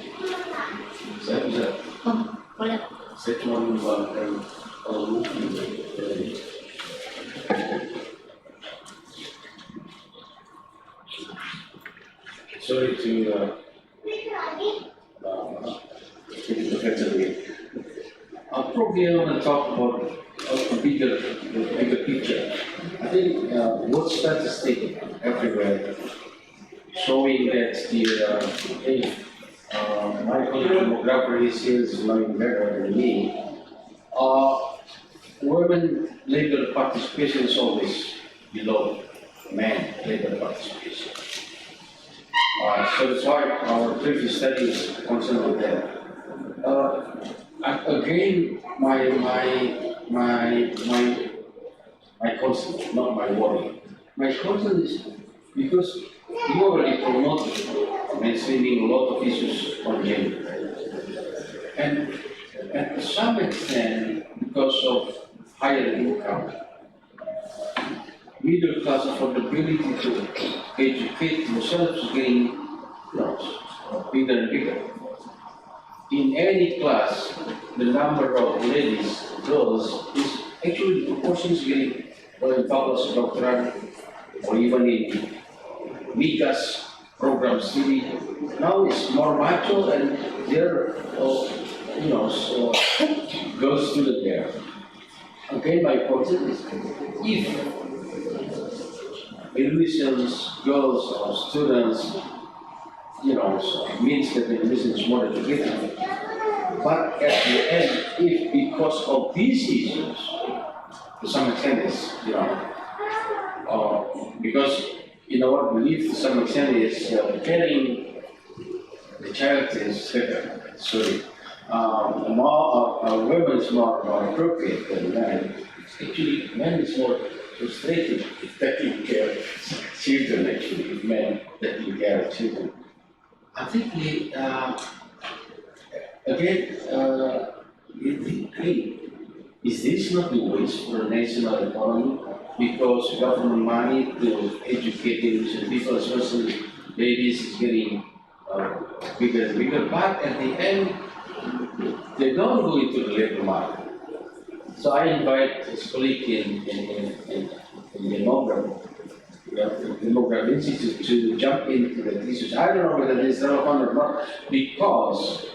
Saya bisa. Oh, boleh. Saya cuma membawakan sorry to take it offensively. Probably I want to talk about a bigger picture. I think what statistic everywhere showing that my colleague demographer is knowing better than me. Women labor participation is always below men labor participation. So that's why our previous study is concerned with that. Again, my concern, not my worry. My concern is because you already promoted mainstreaming a lot of issues on gender, and to some extent, because of higher income, middle class affordability to educate themselves is getting bigger and bigger. In any class, the number of ladies, girls, is actually the proportion is getting, well, in faculty doctorate, or even in MIGAS programs, really, now it's more macho and there are, girls student there. Again, my concern is if Indonesians, girls or students, means that the Indonesian is more educated. But at the end, if because of these issues, to some extent is, because in our belief to some extent is carrying the child is women is more appropriate than men. Actually, men is more frustrated if taking care of children, actually, if men taking care of children. I think is this not the waste for the national economy? Because government money to educate Indonesian people, especially ladies, is getting bigger and bigger, but at the end, they don't go into the labor market. So I invite his colleague in demography institute to jump into the issues. I don't know whether this is relevant or not, because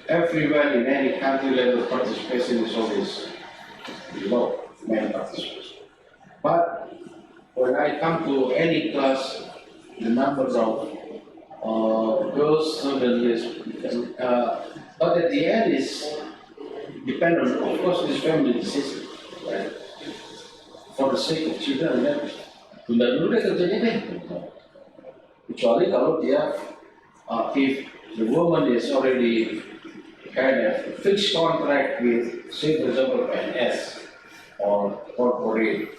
everywhere in any country level participation is always low, male participation. But when I come to any class, the numbers of girls students is, but at the end is dependent, of course, this family decision, right? For the sake of children, then tunda dulu deh kerjanya deh. Kecuali kalau dia, if the woman is already kind of fixed contract with, say, for example, PNS or corporate.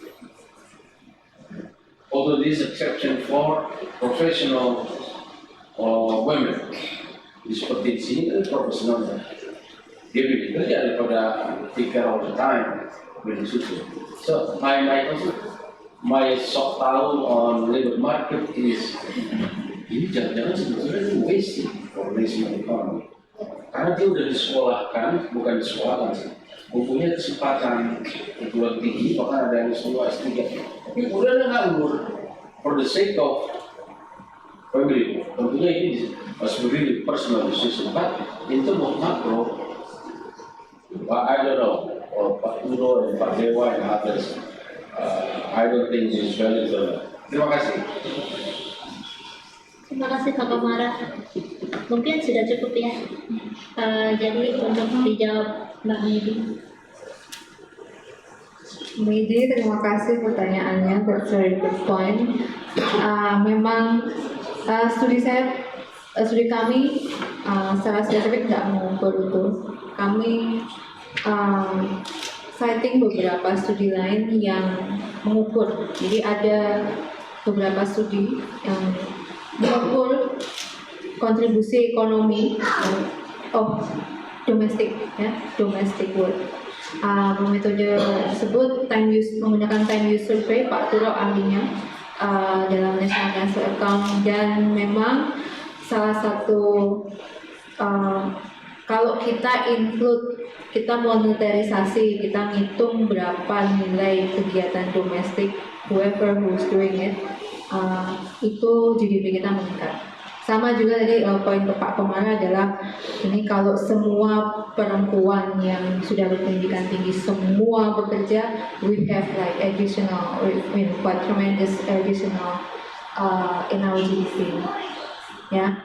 Although this exception for professional women, seperti di sini kan profesional, dia lebih kerja daripada take care all the time di situ. So my sok tahu on labor market is ini jangan-jangan sebetulnya ini wasting for national economy. Karena dia udah disekolahkan, bukan disekolahkan sih, mempunyai kesempatan perguruan tinggi, bahkan ada yang S2, S3. Tapi kemudian dia nganggur for the sake of family. Tentunya ini must be really personal decision. But in terms of macro, I don't know, or Pak Udo and Pak Dewa and others, I don't think this is valid. Terima kasih. Terima kasih Pak Komara. Mungkin sudah cukup ya. Jadi untuk dijawab Mbak Medi. Medi, terima kasih pertanyaannya. That's a very good point. memang studi kami secara spesifik nggak mengukur itu. Kami citing beberapa studi lain yang mengukur. Jadi ada beberapa studi yang mengukur kontribusi ekonomi of domestic work. Metode tersebut menggunakan time use survey. Pak Turo ahlinya dalam National Council Account, dan memang salah satu kalau kita monetarisasi, kita ngitung berapa nilai kegiatan domestik, whoever who's doing it, itu GDP kita meningkat. Sama juga tadi poin Pak Komara adalah ini kalau semua perempuan yang sudah berpendidikan tinggi semua bekerja, we have like additional, quite tremendous additional in our GDP. Ya,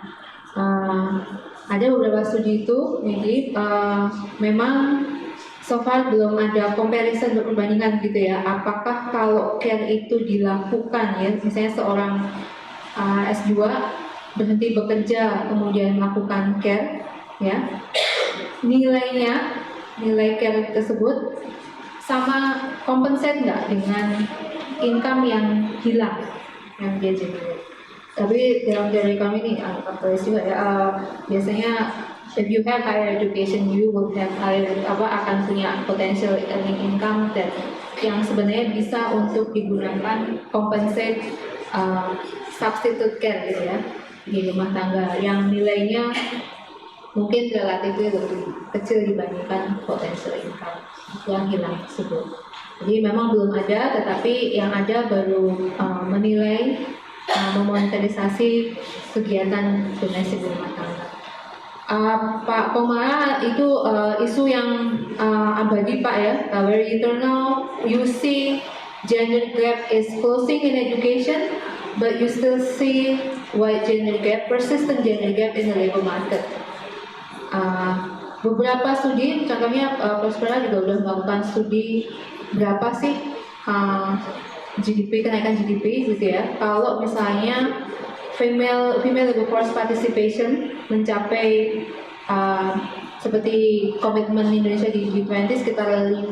ada beberapa studi itu, jadi memang so far belum ada comparison perbandingan gitu ya. Apakah kalau care itu dilakukan ya, misalnya seorang S2 berhenti bekerja kemudian melakukan care, ya, nilai care tersebut sama compensate nggak dengan income yang hilang yang dia generate. Tapi dalam teori kami ini juga ya, biasanya if you have higher education you will have akan punya potential earning income yang sebenarnya bisa untuk digunakan compensate substitute care gitu ya di rumah tangga yang nilainya mungkin relatif lebih kecil dibandingkan potential income yang hilang tersebut. Jadi memang belum ada, tetapi yang ada baru menilai memonetarisasi kegiatan domestik di rumah tangga. Pak Komara itu isu yang abadi Pak ya, very internal. You see gender gap is closing in education, but you still see wide gender gap, persistent gender gap in the labor market. Beberapa studi, contohnya Prospera juga sudah melakukan studi berapa sih GDP, kenaikan GDP gitu ya. Kalau misalnya female labor force participation mencapai seperti komitmen Indonesia di G20 sekitar 58%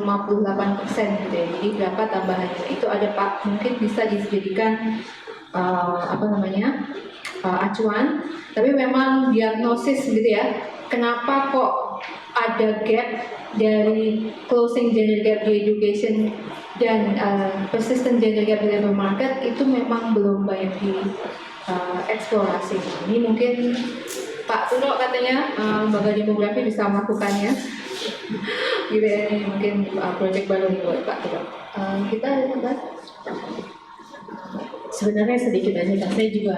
gitu ya. Jadi berapa tambahannya? Itu ada Pak, mungkin bisa dijadikan acuan. Tapi memang diagnosis gitu ya. Kenapa kok ada gap dari closing gender gap di education dan persistent gender gap di labor market itu memang belum banyak eksplorasi. Ini mungkin Pak Turo katanya lembaga demografi bisa melakukannya. Gitu ya, ini mungkin proyek baru buat Pak Turo. Kita ada tempat? Sebenarnya sedikit aja, kan saya juga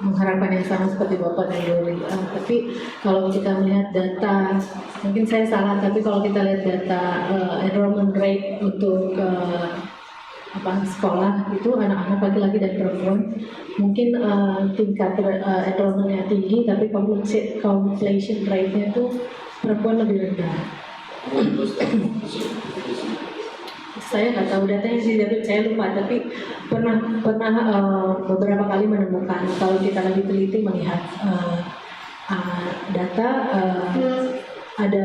mengharapkan yang sama seperti Bapak dan Yuri. Tapi kalau kita melihat data, mungkin saya salah, tapi kalau kita lihat data enrollment rate untuk sekolah itu anak-anak laki-laki dan perempuan, mungkin tingkat enrollmentnya tinggi, tapi completion rate-nya itu perempuan lebih rendah. Saya nggak tahu datanya sih, tapi saya lupa. Tapi pernah beberapa kali menemukan kalau kita lagi teliti melihat data ada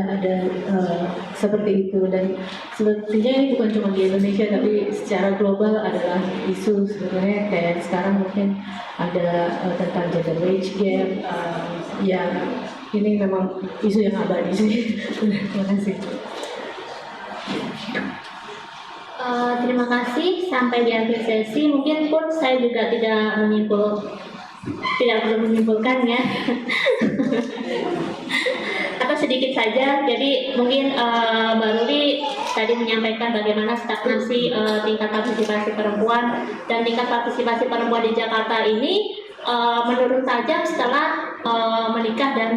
seperti itu, dan sepertinya ini bukan cuma di Indonesia tapi secara global adalah isu sebenarnya. Kayak sekarang mungkin ada tentang gender wage gap, yang ini memang isu yang abadi sih. Terima kasih. Terima kasih. Sampai di akhir sesi, mungkin pun saya juga tidak perlu menyimpulkan ya. Atau sedikit saja. Jadi mungkin Mbak Ruri tadi menyampaikan bagaimana stagnasi tingkat partisipasi perempuan, dan tingkat partisipasi perempuan di Jakarta ini menurun tajam setelah menikah dan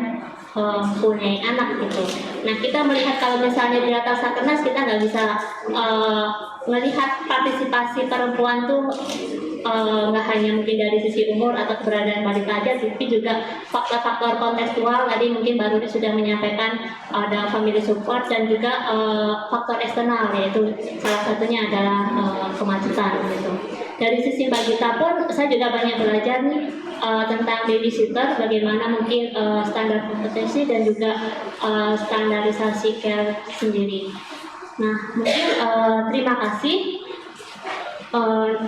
mempunyai anak gitu. Nah, kita melihat kalau misalnya di data Sakernas kita nggak bisa melihat partisipasi perempuan tuh nggak hanya mungkin dari sisi umur atau keberadaan wanita aja, tapi juga faktor-faktor kontekstual. Tadi mungkin baru sudah menyampaikan ada family support dan juga faktor eksternal, yaitu salah satunya adalah kemacetan gitu. dari sisi Mbak Gita pun saya juga banyak belajar nih tentang babysitter, bagaimana mungkin standar kompetensi dan juga standarisasi care sendiri. Nah, mungkin terima kasih.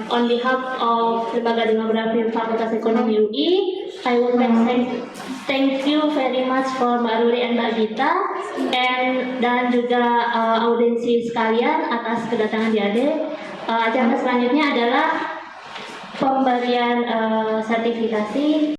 On behalf of Lembaga Demografi Fakultas Ekonomi UI, I would like to thank you very much for Mbak Ruri and Mbak Gita, dan juga audiensi sekalian atas kedatangan Diahhadi. Acara selanjutnya adalah pemberian sertifikasi.